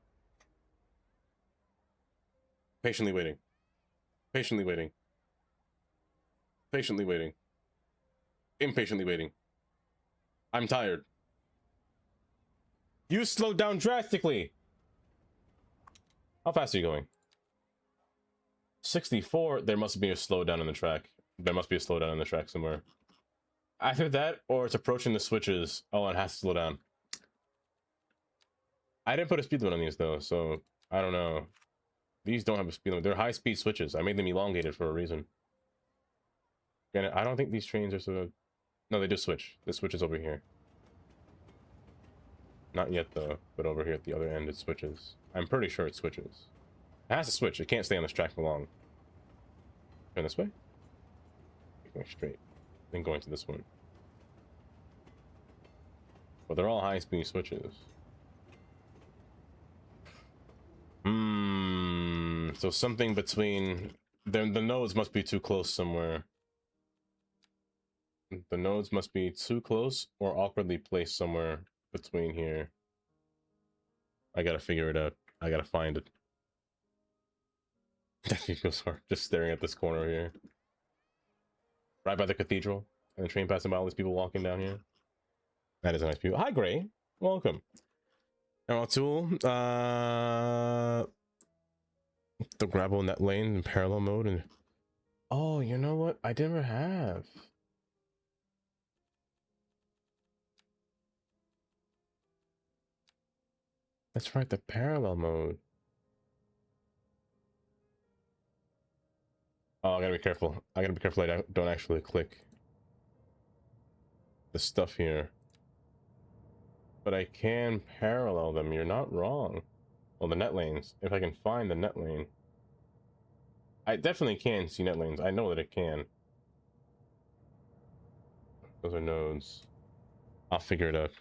Patiently waiting. Patiently waiting. Patiently waiting. Impatiently waiting. I'm tired. You slowed down drastically. How fast are you going? 64. There must be a slowdown in the track. There must be a slowdown in the track somewhere. Either that or it's approaching the switches. Oh, and it has to slow down. I didn't put a speed limit on these though, so I don't know. These don't have a speed limit. They're high-speed switches. I made them elongated for a reason. And I don't think these trains are so... No, they do switch. The switch is over here. Not yet though, but over here at the other end it switches. I'm pretty sure it switches. It has to switch. It can't stay on this track for long. Turn this way. Going straight. Then going to this one. But they're all high-speed switches. So something between... The nodes must be too close somewhere. The nodes must be too close or awkwardly placed somewhere between here. I gotta figure it out. I gotta find it. That goes hard. Just staring at this corner here. Right by the cathedral. And the train passing by all these people walking down here. That is a nice view. Hi, Gray. Welcome. Now, tool. The grapple in that lane in parallel mode. And oh, you know what? I never have. That's right, the parallel mode. Oh, I gotta be careful. I gotta be careful I don't actually click the stuff here. But I can parallel them. You're not wrong. Well, the net lanes. If I can find the net lane. I definitely can see net lanes. I know that it can. Those are nodes. I'll figure it out.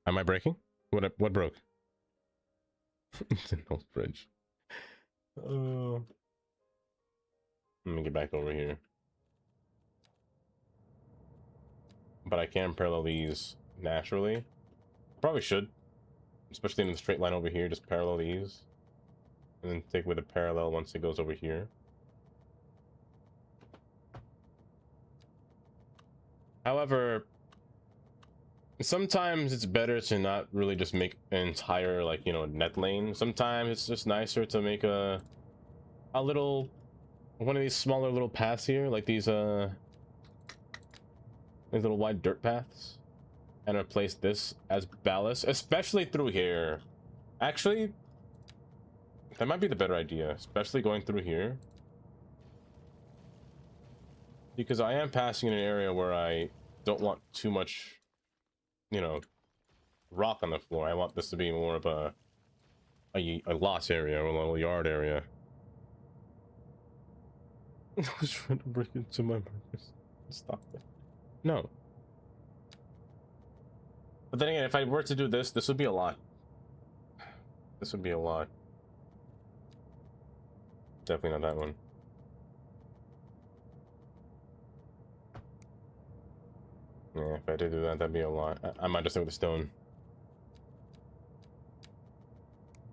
Am I breaking? What broke? It's an old bridge. Let me get back over here. But I can parallel these naturally. Probably should. Especially in the straight line over here, just parallel these. And then take with a parallel once it goes over here. However, sometimes it's better to not really just make an entire, like, you know, net lane. Sometimes it's just nicer to make a little, one of these smaller little paths here, like these little wide dirt paths, and replace this as ballast, especially through here. Actually, that might be the better idea, especially going through here, because I am passing in an area where I don't want too much, you know, rock on the floor. I want this to be more of a loss area or a little yard area. I was trying to break into my markers. Stop it. No. But then again, if I were to do this, this would be a lot. This would be a lot. Definitely not that one. Yeah, if I did do that, that'd be a lot. I might just stay with the stone.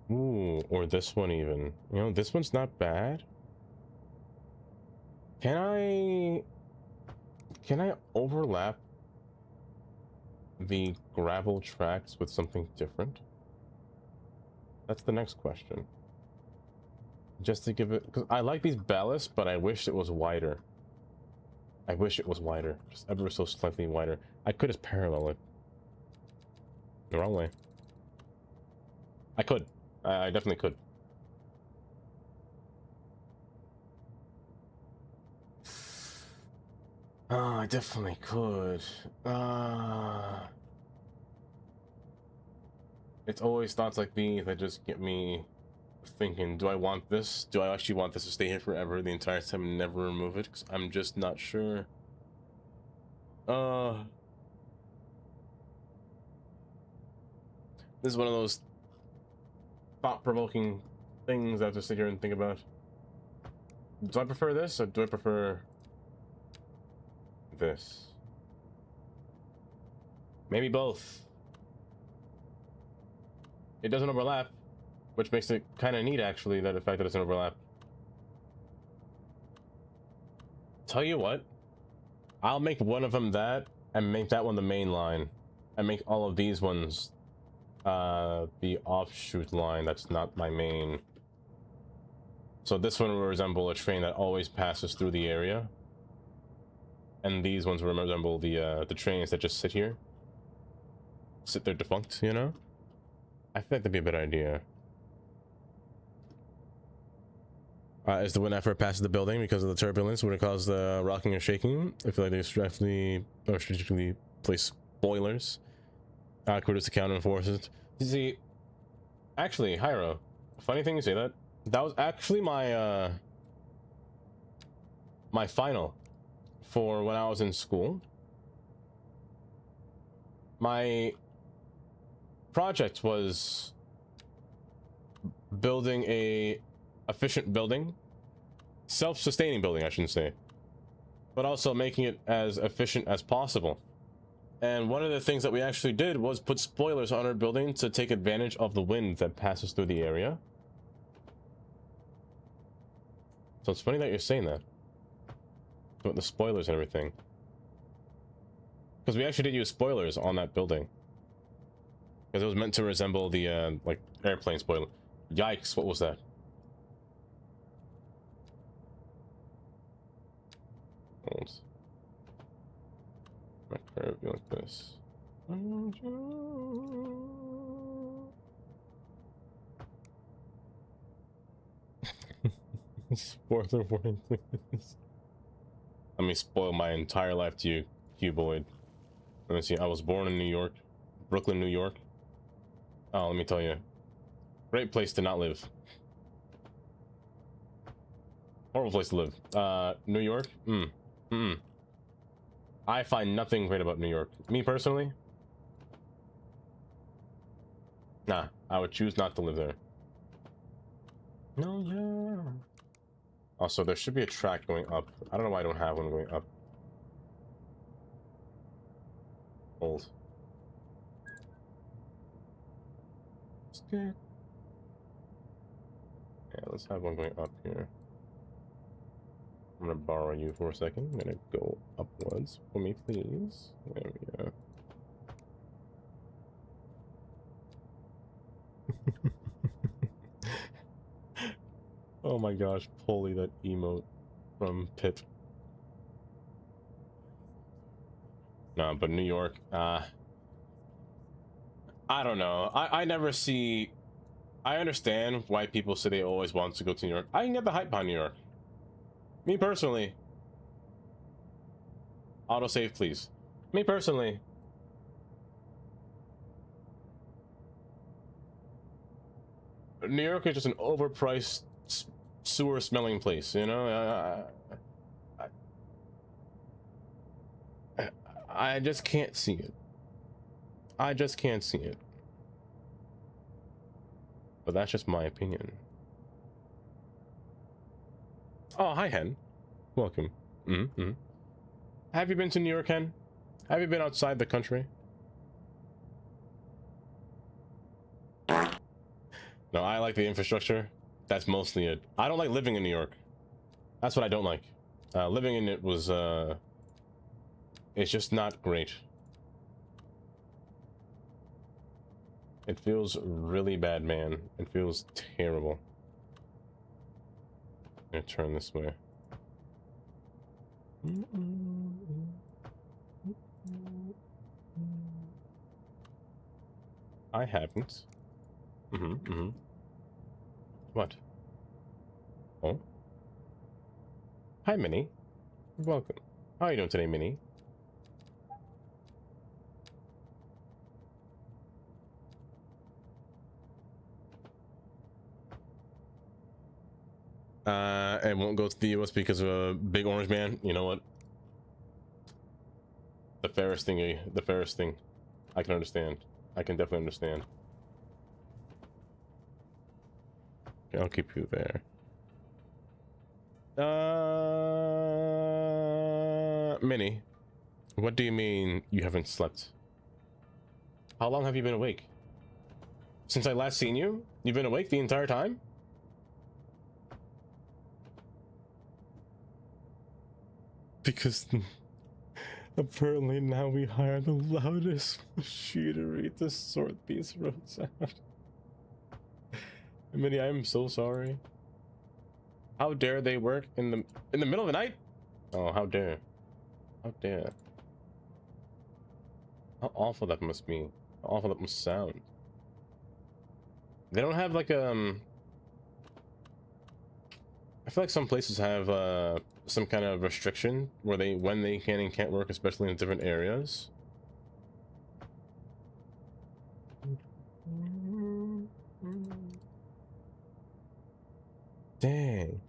Ooh, or this one even. You know, this one's not bad. Can I overlap the gravel tracks with something different? That's the next question. Just to give it, because I like these ballasts, but I wish it was wider. I wish it was wider, just ever so slightly wider. I could just parallel it. The wrong way. I could. I definitely could. Oh, I definitely could. It's always thoughts like these that just get me thinking, do I want this? Do I actually want this to stay here forever the entire time and never remove it? Because I'm just not sure. This is one of those thought-provoking things I have to sit here and think about. Do I prefer this or do I prefer this? Maybe both. It doesn't overlap, which makes it kind of neat, actually, that the fact that it doesn't overlap. Tell you what, I'll make one of them that, and make that one the main line, and make all of these ones the offshoot line that's not my main. So this one will resemble a train that always passes through the area, and these ones will resemble the trains that just sit here. Sit there defunct, you know? I think that'd be a better idea. Is the wind after it passes the building because of the turbulence would it cause the rocking or shaking? I feel like they strategically place spoilers. Awkward to counter enforces. You see, actually, Hyro, funny thing you say that. That was actually my my final for when I was in school. My project was building a efficient building, self-sustaining building, I shouldn't say, but also making it as efficient as possible. And one of the things that we actually did was put spoilers on our building to take advantage of the wind that passes through the area. So it's funny that you're saying that with the spoilers and everything, because we actually did use spoilers on that building because it was meant to resemble the like airplane spoiler. Yikes, what was that? My curve be like this. Spoiler warning, please. Let me spoil my entire life to you, cuboid. Let me see. I was born in New York, Brooklyn, New York. Oh, let me tell you, great place to not live. Horrible place to live. New York. I find nothing great about New York. Me personally, nah. I would choose not to live there. No, yeah. Also, there should be a track going up. I don't know why I don't have one going up. Old. Yeah, let's have one going up here. I'm gonna borrow you for a second. I'm gonna go upwards for me, please. There we go. Oh my gosh, Polly, that emote from Pip. No, but New York, I don't know. I never see. I understand why people say they always want to go to New York. I can get the hype behind New York. Me personally. Autosave, please. Me personally. New York is just an overpriced sewer smelling place, you know? I just can't see it. I just can't see it. But that's just my opinion. Oh, hi, Hen. Welcome. Have you been to New York, Hen? Have you been outside the country? No, I like the infrastructure. That's mostly it. I don't like living in New York. That's what I don't like. Living in it was, it's just not great. It feels really bad, man. It feels terrible. I'm gonna turn this way. I haven't. What? Oh? Hi, Minnie. Welcome. How are you doing today, Minnie? It won't go to the US because of a big orange man. You know what? The fairest thing, I can understand. I can definitely understand. Okay, I'll keep you there. Minnie, what do you mean you haven't slept? How long have you been awake? Since I last seen you? You've been awake the entire time? Because apparently now we hire the loudest machinery to sort these roads out. Minnie, I'm so sorry. How dare they work in the middle of the night? Oh, how dare. How dare. How awful that must be. How awful that must sound. They don't have like I feel like some places have some kind of restriction where when they can and can't work, especially in different areas. Dang.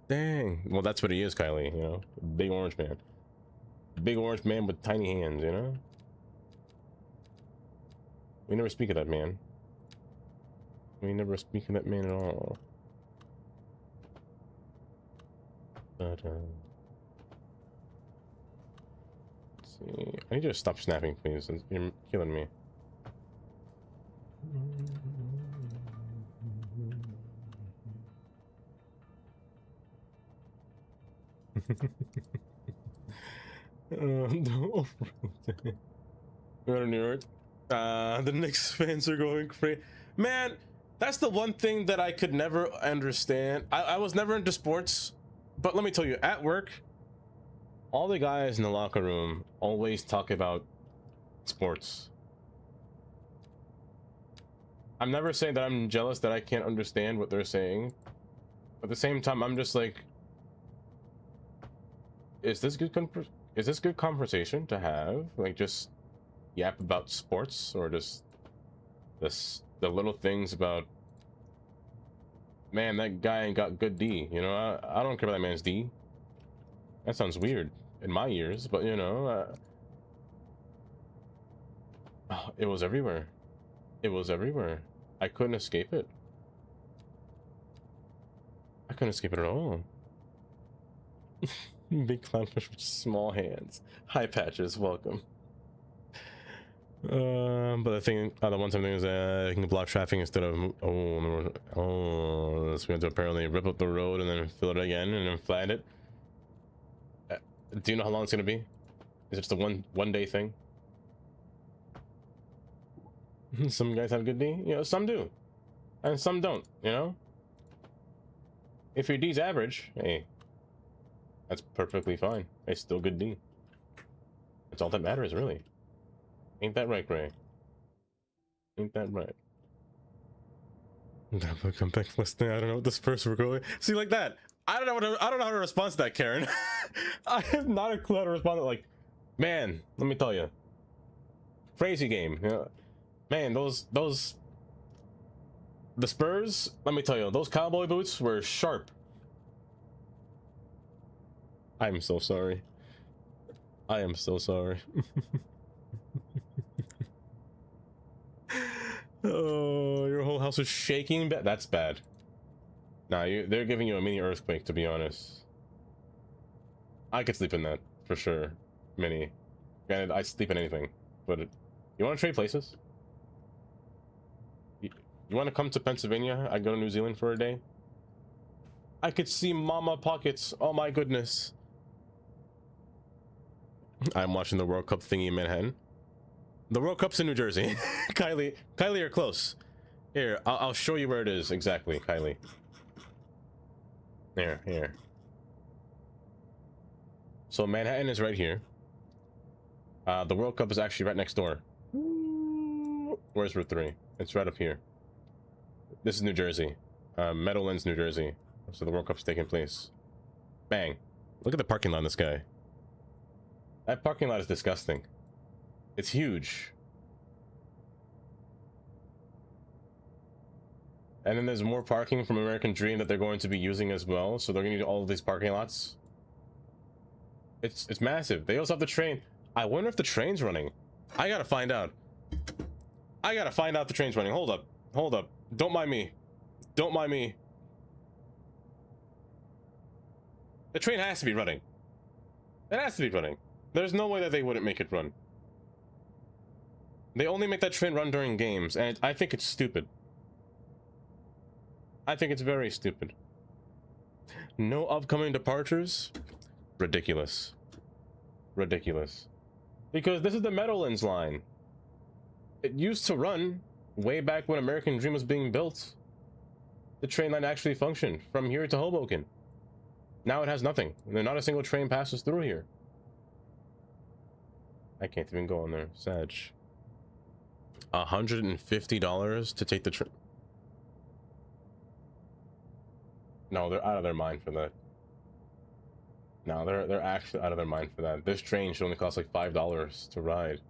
Dang. Well, that's what he is, Kylie, you know? Big orange man. Big orange man with tiny hands, you know? We never speak of that man. We never speak of that man at all. But, let's see. I need you to stop snapping, please. You're killing me. No. Go to New York. The Knicks fans are going crazy. Man, that's the one thing that I could never understand. I was never into sports, but let me tell you, at work, all the guys in the locker room always talk about sports. I'm never saying that I'm jealous that I can't understand what they're saying. At the same time, I'm just like, is this good conversation to have? Like, just yap about sports, or just the little things about, man, that guy ain't got good D, you know? I don't care about that man's D. That sounds weird in my ears, but you know, it was everywhere. It was everywhere. I couldn't escape it. I couldn't escape it at all. Big clownfish with small hands. Hi, Patches, welcome. But the thing, the one-time thing is you can block traffic instead of so we have to apparently rip up the road and then fill it again and then flat it. Do you know how long it's gonna be? Is it just a one day thing? Some guys have good D, you know, some do, and some don't. You know, if your D's average, hey, that's perfectly fine. It's still good D. That's all that matters, really. Ain't that right, Gray? Ain't that right? That will come back listening. I don't know what this person we're going. See, like that. I don't know how to respond to that, Karen. I have not a clue how to respond to, like, man, let me tell you. Crazy game. You know, man, the Spurs, let me tell you, those cowboy boots were sharp. I'm so sorry. I am so sorry. Oh, your whole house is shaking. That's bad. Nah, they're giving you a mini earthquake, to be honest. I could sleep in that for sure. Mini. Granted, I sleep in anything. But you want to trade places? You want to come to Pennsylvania? I go to New Zealand for a day. I could see Mama Pockets. Oh my goodness. I'm watching the World Cup thingy in Manhattan. The World Cup's in New Jersey. Kylie, you're close. Here, I'll show you where it is exactly, Kylie. Here. So Manhattan is right here. The World Cup is actually right next door. Where's Route 3? It's right up here. This is New Jersey. Meadowlands, New Jersey. So the World Cup's taking place. Bang. Look at the parking lot in this guy. That parking lot is disgusting. It's huge. And then there's more parking from American Dream that they're going to be using as well. So they're going to use all of these parking lots. It's massive. They also have the train. I wonder if the train's running. I gotta find out. I gotta find out the train's running. Hold up. Don't mind me. The train has to be running. It has to be running. There's no way that they wouldn't make it run. They only make that train run during games, and I think it's stupid. I think it's very stupid. No upcoming departures? Ridiculous. Ridiculous. Because this is the Meadowlands line. It used to run way back when American Dream was being built. The train line actually functioned from here to Hoboken. Now it has nothing. Not a single train passes through here. I can't even go on there. Sag. $150 to take the train. No, they're out of their mind for that. No, they're actually out of their mind for that. This train should only cost like $5 to ride.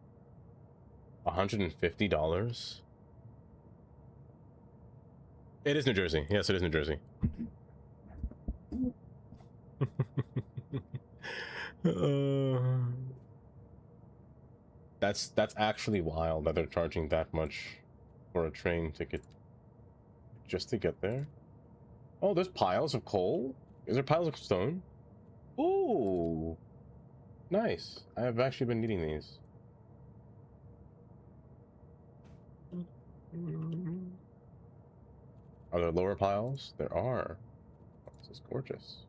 $150? It is New Jersey. Yes, it is New Jersey. That's actually wild that they're charging that much for a train ticket just to get there. Oh, there's piles of coal. Is there piles of stone? Ooh, nice. I have actually been needing these. Are there lower piles? There are. Oh, this is gorgeous.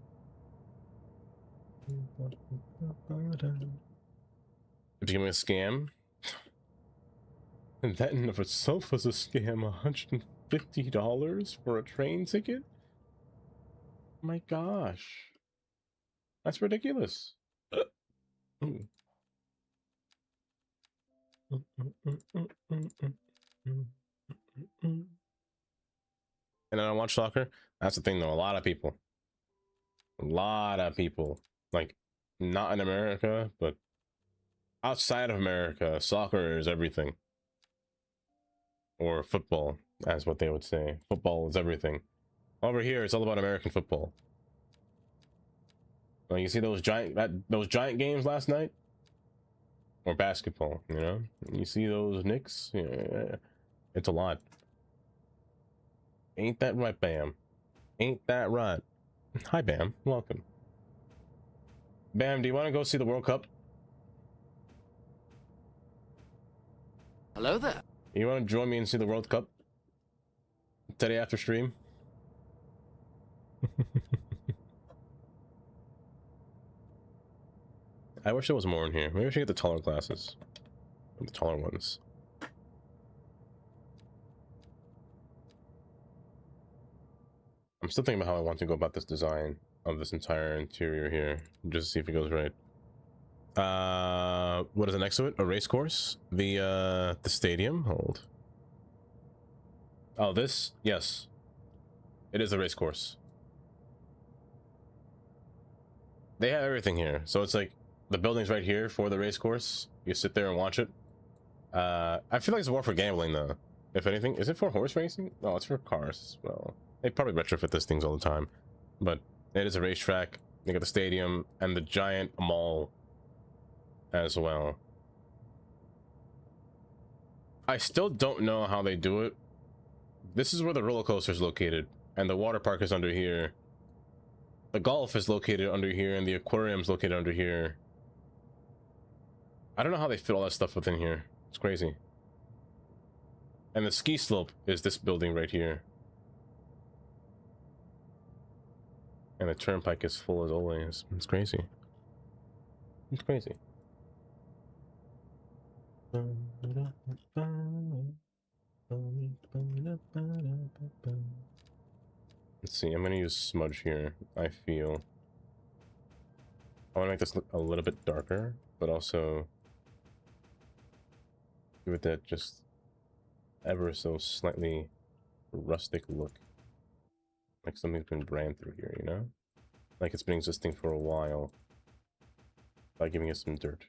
It's becoming a scam. And that in of itself was a scam. $150 for a train ticket? My gosh. That's ridiculous. And I don't watch soccer. That's the thing though. A lot of people, like not in America, but outside of America, soccer is everything. Or football, as what they would say. Football is everything. Over here, it's all about American football. Well, you see those giant games last night, or basketball. You know, you see those Knicks. Yeah, it's a lot. Ain't that right, Bam? Ain't that right? Hi, Bam. Welcome. Bam, do you want to go see the World Cup? Hello there. You want to join me and see the World Cup today after stream? I wish there was more in here. Maybe I should get the taller glasses. The taller ones. I'm still thinking about how I want to go about this design of this entire interior here, just to see if it goes right. What is it next to it? A race course? The stadium? Hold. Oh, this? Yes. It is a race course. They have everything here. So it's like the building's right here for the race course. You sit there and watch it. I feel like it's more for gambling though. If anything, is it for horse racing? No, it's for cars as well. They probably retrofit these things all the time, but it is a racetrack. They got the stadium and the giant mall as well. I still don't know how they do it. This is where the roller coaster is located, and the water park is under here. The golf is located under here, and the aquarium is located under here. I don't know how they fit all that stuff within here. It's crazy. And the ski slope is this building right here. And the turnpike is full as always. It's crazy. It's crazy. Let's see, I'm gonna use smudge here, I feel. I want to make this look a little bit darker, but also give it that just ever so slightly rustic look. Like something's been brand through here, you know? Like it's been existing for a while. By giving it some dirt.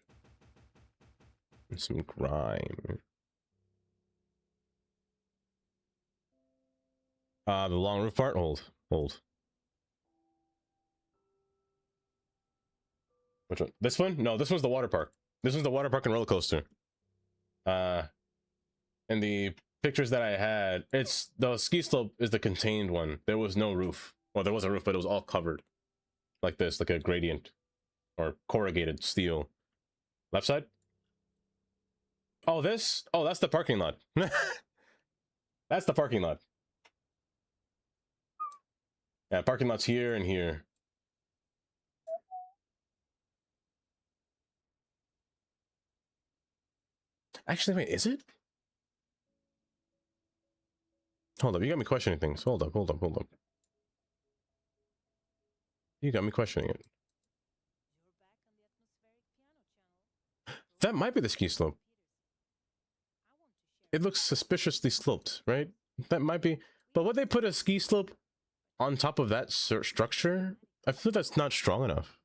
And some grime. The long roof part? Hold. Which one? This one? No, this one's the water park. This one's the water park and roller coaster. In the pictures that I had, it's the ski slope is the contained one. There was no roof. Well, there was a roof, but it was all covered. like this, like a gradient or corrugated steel. Left side. Oh, this. Oh, that's the parking lot. That's the parking lot. Yeah, parking lot's here and here. Actually, wait, is it? Hold up, you got me questioning things. Hold up, hold up, hold up. You got me questioning it. That might be the ski slope. It looks suspiciously sloped, right? That might be. But would they put a ski slope on top of that structure? I feel that's not strong enough.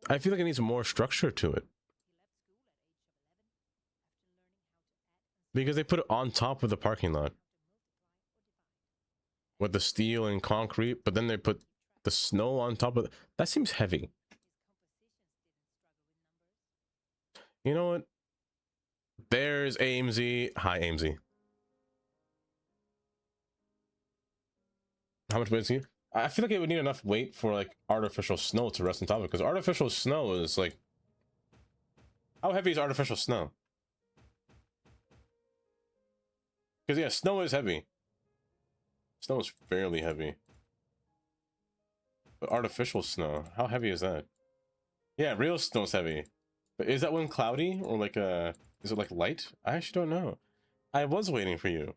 I feel like it needs more structure to it. Because they put it on top of the parking lot. With the steel and concrete, but then they put the snow on top of it. That seems heavy. You know what? There's AMZ. Hi, AMZ. How much weight is he? I feel like it would need enough weight for like artificial snow to rest on top of it, because artificial snow is like, how heavy is artificial snow? Because yeah, snow is heavy. Snow is fairly heavy. But artificial snow, how heavy is that? Yeah, real snow's heavy. But is that one cloudy or like is it like light? I actually don't know. I was waiting for you.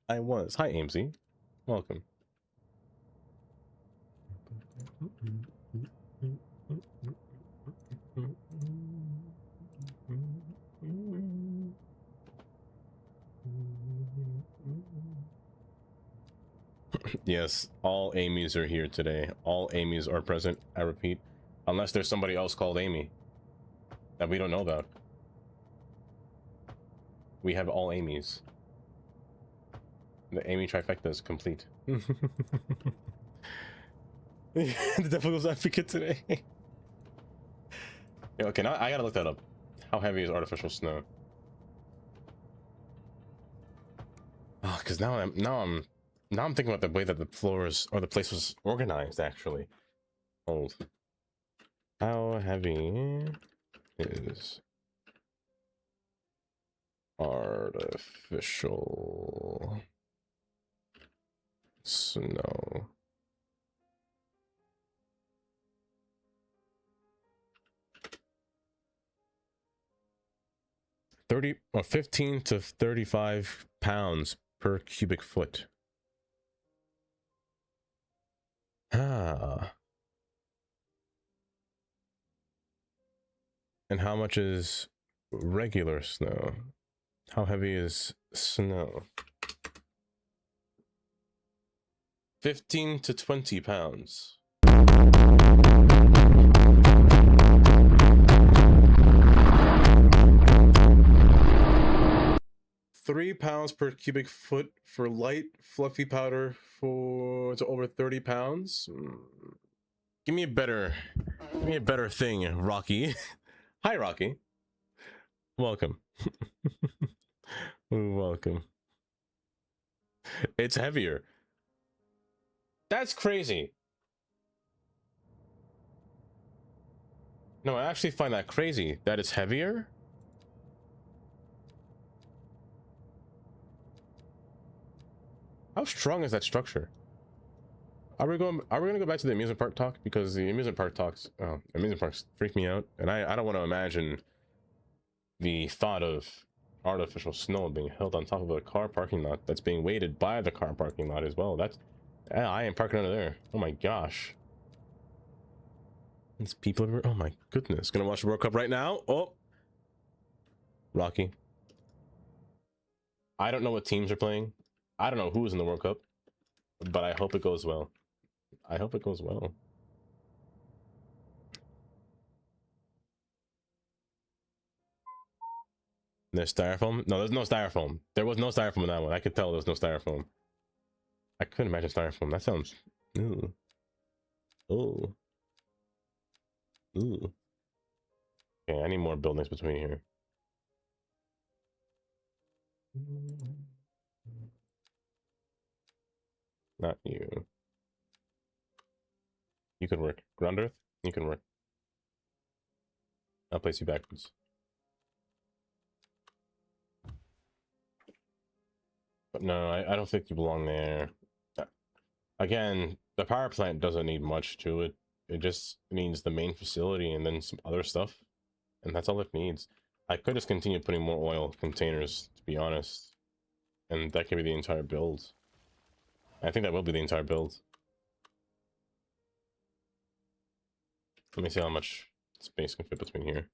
I was. Hi, AMZ. Welcome. Yes, all Amy's are here today. All Amy's are present, I repeat. Unless there's somebody else called Amy that we don't know about. We have all Amy's. The Amy trifecta is complete. The devil's advocate today. Yeah, okay, now I gotta look that up. How heavy is artificial snow? Oh, because now I'm thinking about the way that the floors or the place was organized. Actually, hold. How heavy is artificial snow? 15 to 35 pounds per cubic foot. Ah. And how much is regular snow? How heavy is snow? 15 to 20 pounds. 3 pounds per cubic foot for light, fluffy powder for to over 30 pounds. Give me a better thing, Rocky. Hi, Rocky. Welcome. Welcome. It's heavier. That's crazy. No, I actually find that crazy that it's heavier. How strong is that structure? Are we gonna go back to the amusement park talk? Because the amusement park talks, amusement parks freak me out, and I don't want to imagine the thought of artificial snow being held on top of a car parking lot that's being weighted by the car parking lot as well. That's, I am parking under there. Oh my gosh. There's people everywhere. Oh my goodness. Gonna watch the World Cup right now. Oh, Rocky. I don't know what teams are playing. I don't know who's in the World Cup, but I hope it goes well. I hope it goes well. There's styrofoam? No, there's no styrofoam. There was no styrofoam in that one. I could tell there was no styrofoam. I couldn't imagine styrofoam. That sounds... Ooh. Ooh. Ooh. Okay, I need more buildings between here. Not you. could work. Ground Earth, you can work. I'll place you backwards. But no, I don't think you belong there. Again, the power plant doesn't need much to it. It just needs the main facility and then some other stuff. And that's all it needs. I could just continue putting more oil containers, to be honest. And that could be the entire build. I think that will be the entire build. Let me see how much space can fit between here.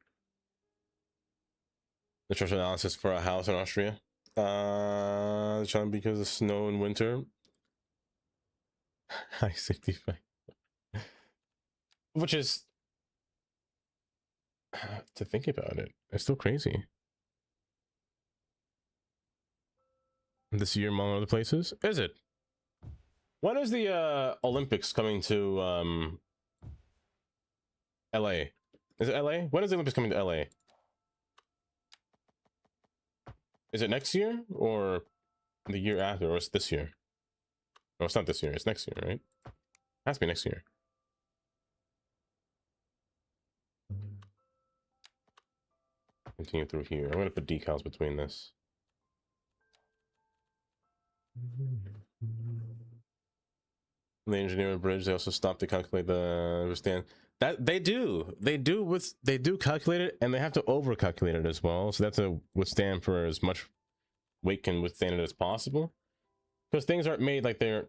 The trust analysis for a house in Austria. Trying because of snow in winter. High safety factor. Which is, to think about it, it's still crazy. This year among other places? Is it? When is the Olympics coming to LA? Is it LA? When is the Olympics coming to LA? Is it next year or the year after, or it's this year? No, it's not this year, it's next year, right? It has to be next year. Continue through here. I'm gonna put decals between this. The engineering bridge, they also stop to calculate the withstand. That they do calculate it, and they have to over calculate it as well. So that's to withstand for as much weight can withstand it as possible. Because things aren't made like they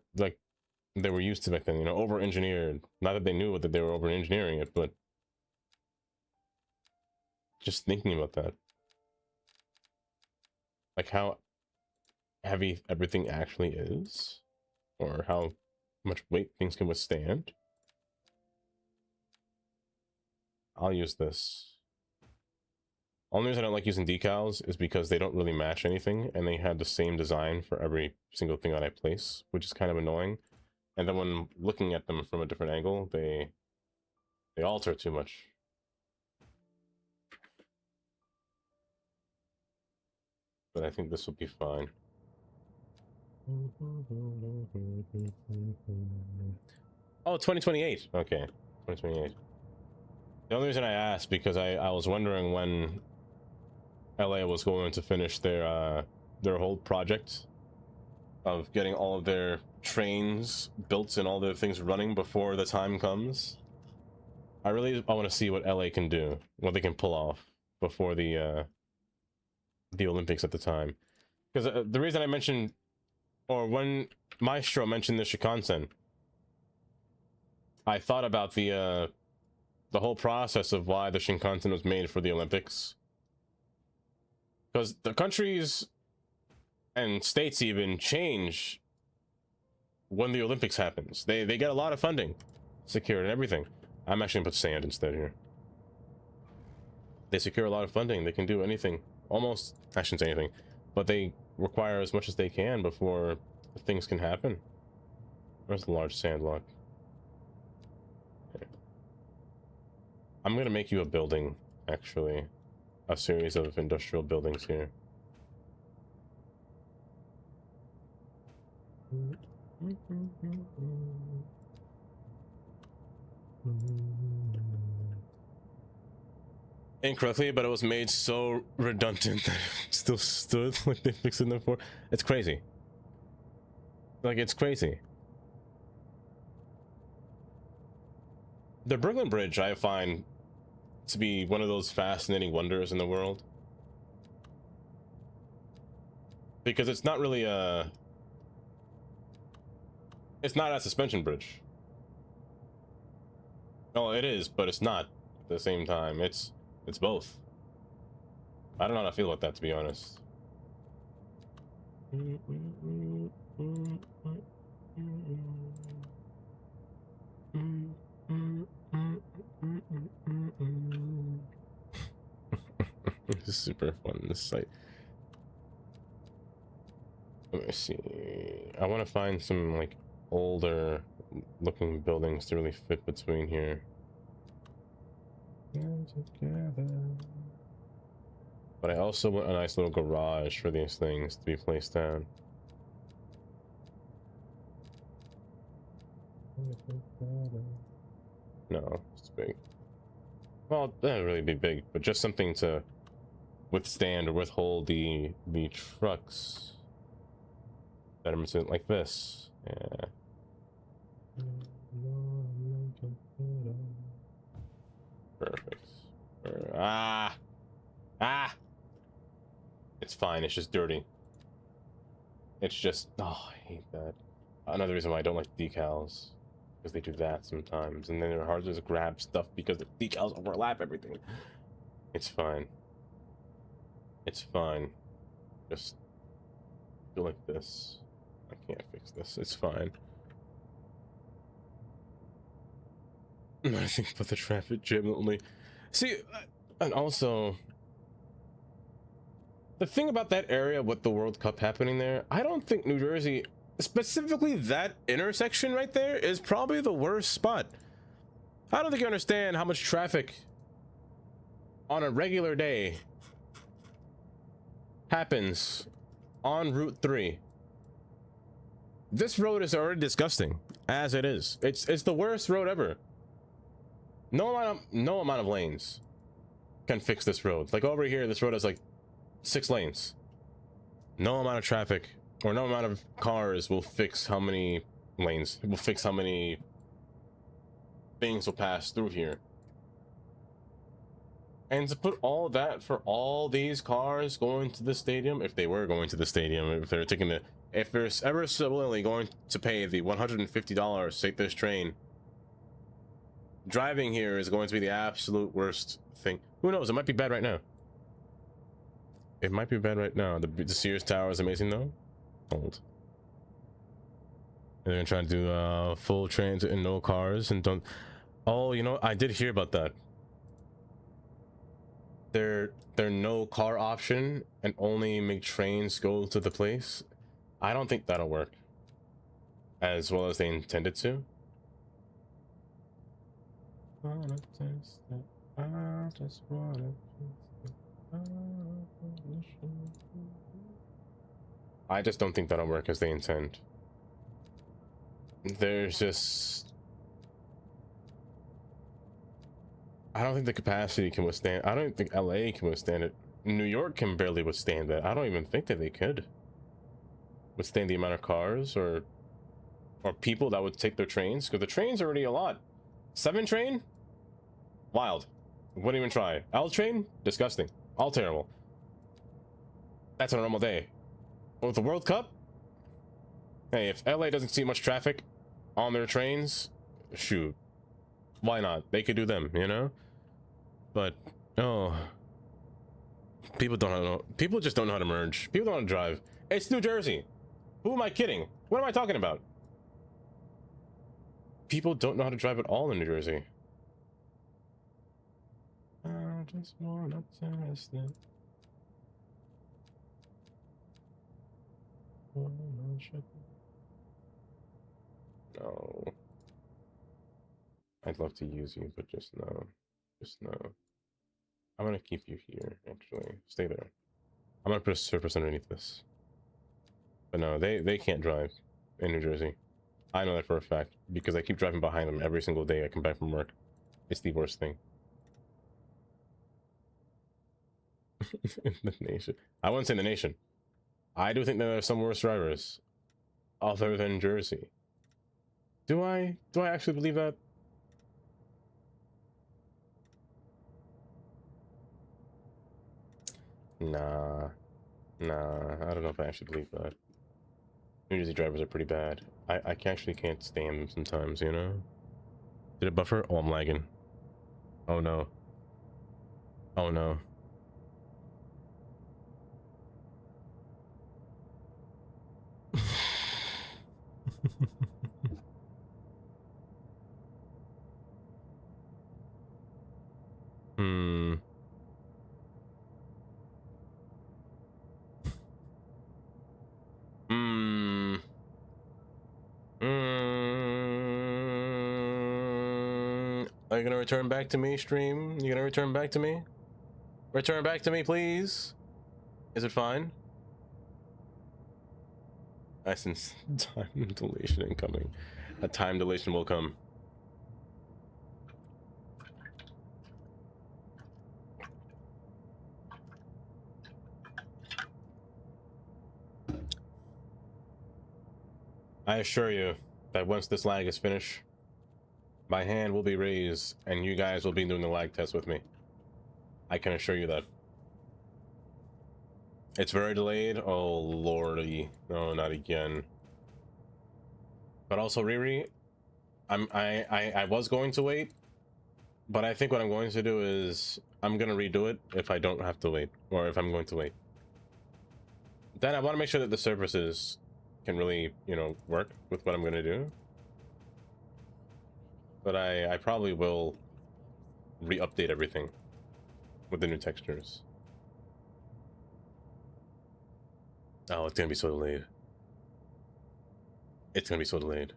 were used to back then, you know, over engineered. Not that they knew that they were over engineering it, but just thinking about that, like how heavy everything actually is, or how much weight things can withstand. I'll use this. Only reason I don't like using decals is because they don't really match anything, and they have the same design for every single thing that I place, which is kind of annoying. And then when looking at them from a different angle, they alter too much. But I think this will be fine. Oh, 2028. Okay, 2028. The only reason I asked because I was wondering when LA was going to finish their whole project of getting all of their trains built and all their things running before the time comes. I want to see what LA can do, what they can pull off before the Olympics at the time. Because the reason I mentioned, or when Maestro mentioned the Shinkansen, I thought about the whole process of why the Shinkansen was made for the Olympics. Because the countries and states even change when the Olympics happens. They get a lot of funding secured and everything. I'm actually gonna put sand instead here. They secure a lot of funding. They can do anything. Almost, I shouldn't say anything, but they require as much as they can before things can happen. Where's the large sand block? Okay. I'm gonna make you a building, actually. A series of industrial buildings here. Incorrectly, but it was made so redundant that it still stood like they fixed it before. It's crazy. Like, it's crazy. The Brooklyn Bridge, I find to be one of those fascinating wonders in the world. Because it's not really it's not a suspension bridge. Oh, it is, but it's not at the same time. It's both. I don't know how to feel about that, to be honest. This is super fun, this site. Let me see. I want to find some like older looking buildings to really fit between here. But I also want a nice little garage for these things to be placed down. No, it's big. Well, it doesn't really be big, but just something to withstand or withhold the trucks. Betterments like this. Yeah. Perfect. Ah! It's fine, it's just dirty. It's just, oh, I hate that. Another reason why I don't like decals, because they do that sometimes, and then they're hard to just grab stuff because the decals overlap everything. It's fine. It's fine. Just do like this. I can't fix this. It's fine. Nothing but the traffic jam only. See, and also, the thing about that area with the World Cup happening there, I don't think New Jersey, specifically that intersection right there, is probably the worst spot. I don't think you understand how much traffic on a regular day happens on Route 3. This road is already disgusting as it is. It's the worst road ever. No amount of lanes can fix this road. Like over here, this road has like 6 lanes. No amount of traffic or no amount of cars will fix how many lanes. It will fix how many things will pass through here. And to put all that for all these cars going to the stadium, if they were going to the stadium, if they're taking the, if they're ever so willingly going to pay the $150 to take this train, driving here is going to be the absolute worst thing. Who knows? It might be bad right now. It might be bad right now. The Sears Tower is amazing though. Hold. They're gonna try to do full transit and no cars and don't. Oh, you know, I did hear about that. Their no car option and only make trains go to the place. I don't think that'll work as well as they intended to. I just don't think that'll work as they intend. There's just, I don't think the capacity can withstand. I don't think LA can withstand it. New York can barely withstand that. I don't even think that they could withstand the amount of cars or people that would take their trains, because the train's already a lot. 7 train, wild. Wouldn't even try. L train, disgusting. All terrible. That's on a normal day. With the World Cup, hey, if LA doesn't see much traffic on their trains, shoot, why not? They could do them, you know. But oh, people don't know. People just don't know how to merge. People don't know how to drive. It's New Jersey. Who am I kidding? What am I talking about? People don't know how to drive at all in New Jersey. I just wanna test it. No. I'd love to use you, but just no. Just no. I'm gonna keep you here, actually. Stay there. I'm gonna put a surface underneath this. But no, they can't drive in New Jersey. I know that for a fact, because I keep driving behind them every single day I come back from work. It's the worst thing. In the nation. I wouldn't say the nation. I do think there are some worse drivers other than Jersey. Do I actually believe that? Nah, I don't know if I actually believe that. New Jersey drivers are pretty bad. I actually can't stand them sometimes, you know? Did it buffer? Oh, I'm lagging. Oh no. Oh no. Hmm. Hmm. Are you gonna return back to me, stream? You gonna return back to me? Return back to me, please. Is it fine? I sense time dilation incoming. A time dilation will come. I assure you that once this lag is finished, my hand will be raised and you guys will be doing the lag test with me. I can assure you that. It's very delayed. Oh lordy. No, not again. But also Riri, I was going to wait, but I think what I'm going to do is I'm gonna redo it if I don't have to wait, or if I'm going to wait. Then I want to make sure that the services can really, you know, work with what I'm gonna do. But I probably will re-update everything with the new textures. Oh, it's gonna be so delayed. It's gonna be so delayed.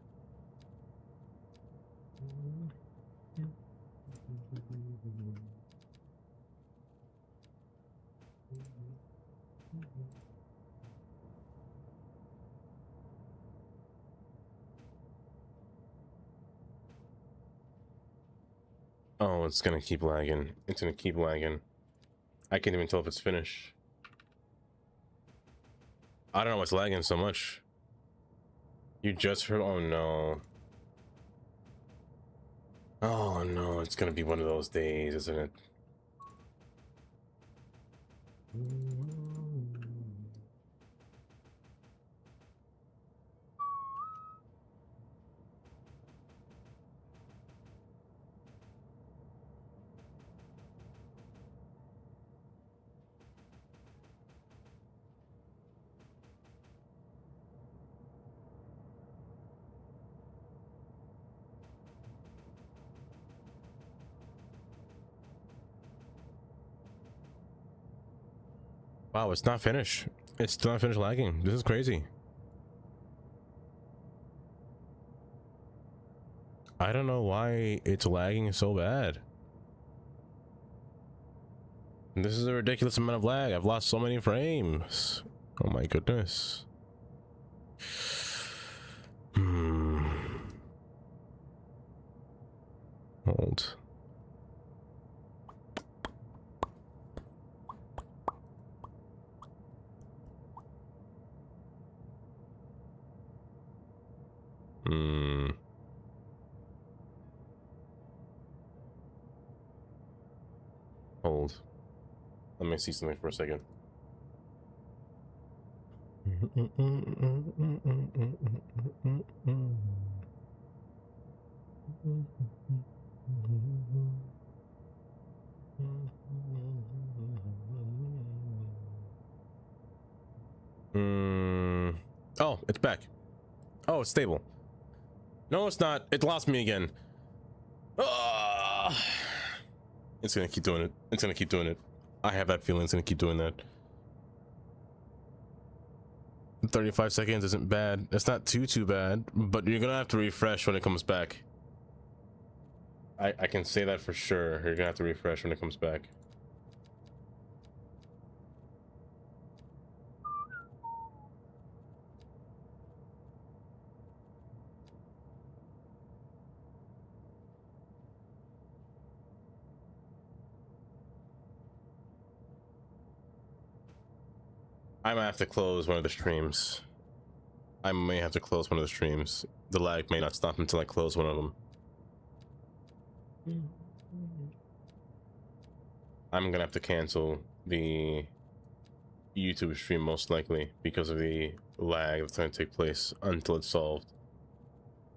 Oh, it's gonna keep lagging. It's gonna keep lagging. I can't even tell if it's finished. I don't know what's lagging so much. You just heard? Oh no. Oh no, it's gonna be one of those days, isn't it? Wow, it's not finished. It's still not finished lagging. This is crazy. I don't know why it's lagging so bad. This is a ridiculous amount of lag. I've lost so many frames. Oh my goodness. Hold. Hold. Let me see something for a second. Oh, it's back. Oh, it's stable. No, it's not. It lost me again. It's gonna keep doing it. It's gonna keep doing it. I have that feeling it's gonna keep doing that. 35 seconds isn't bad. It's not too bad, but you're gonna have to refresh when it comes back. I can say that for sure. You're gonna have to refresh when it comes back. I might have to close one of the streams. I may have to close one of the streams. The lag may not stop until I close one of them. I'm gonna have to cancel the YouTube stream most likely because of the lag that's gonna take place until it's solved.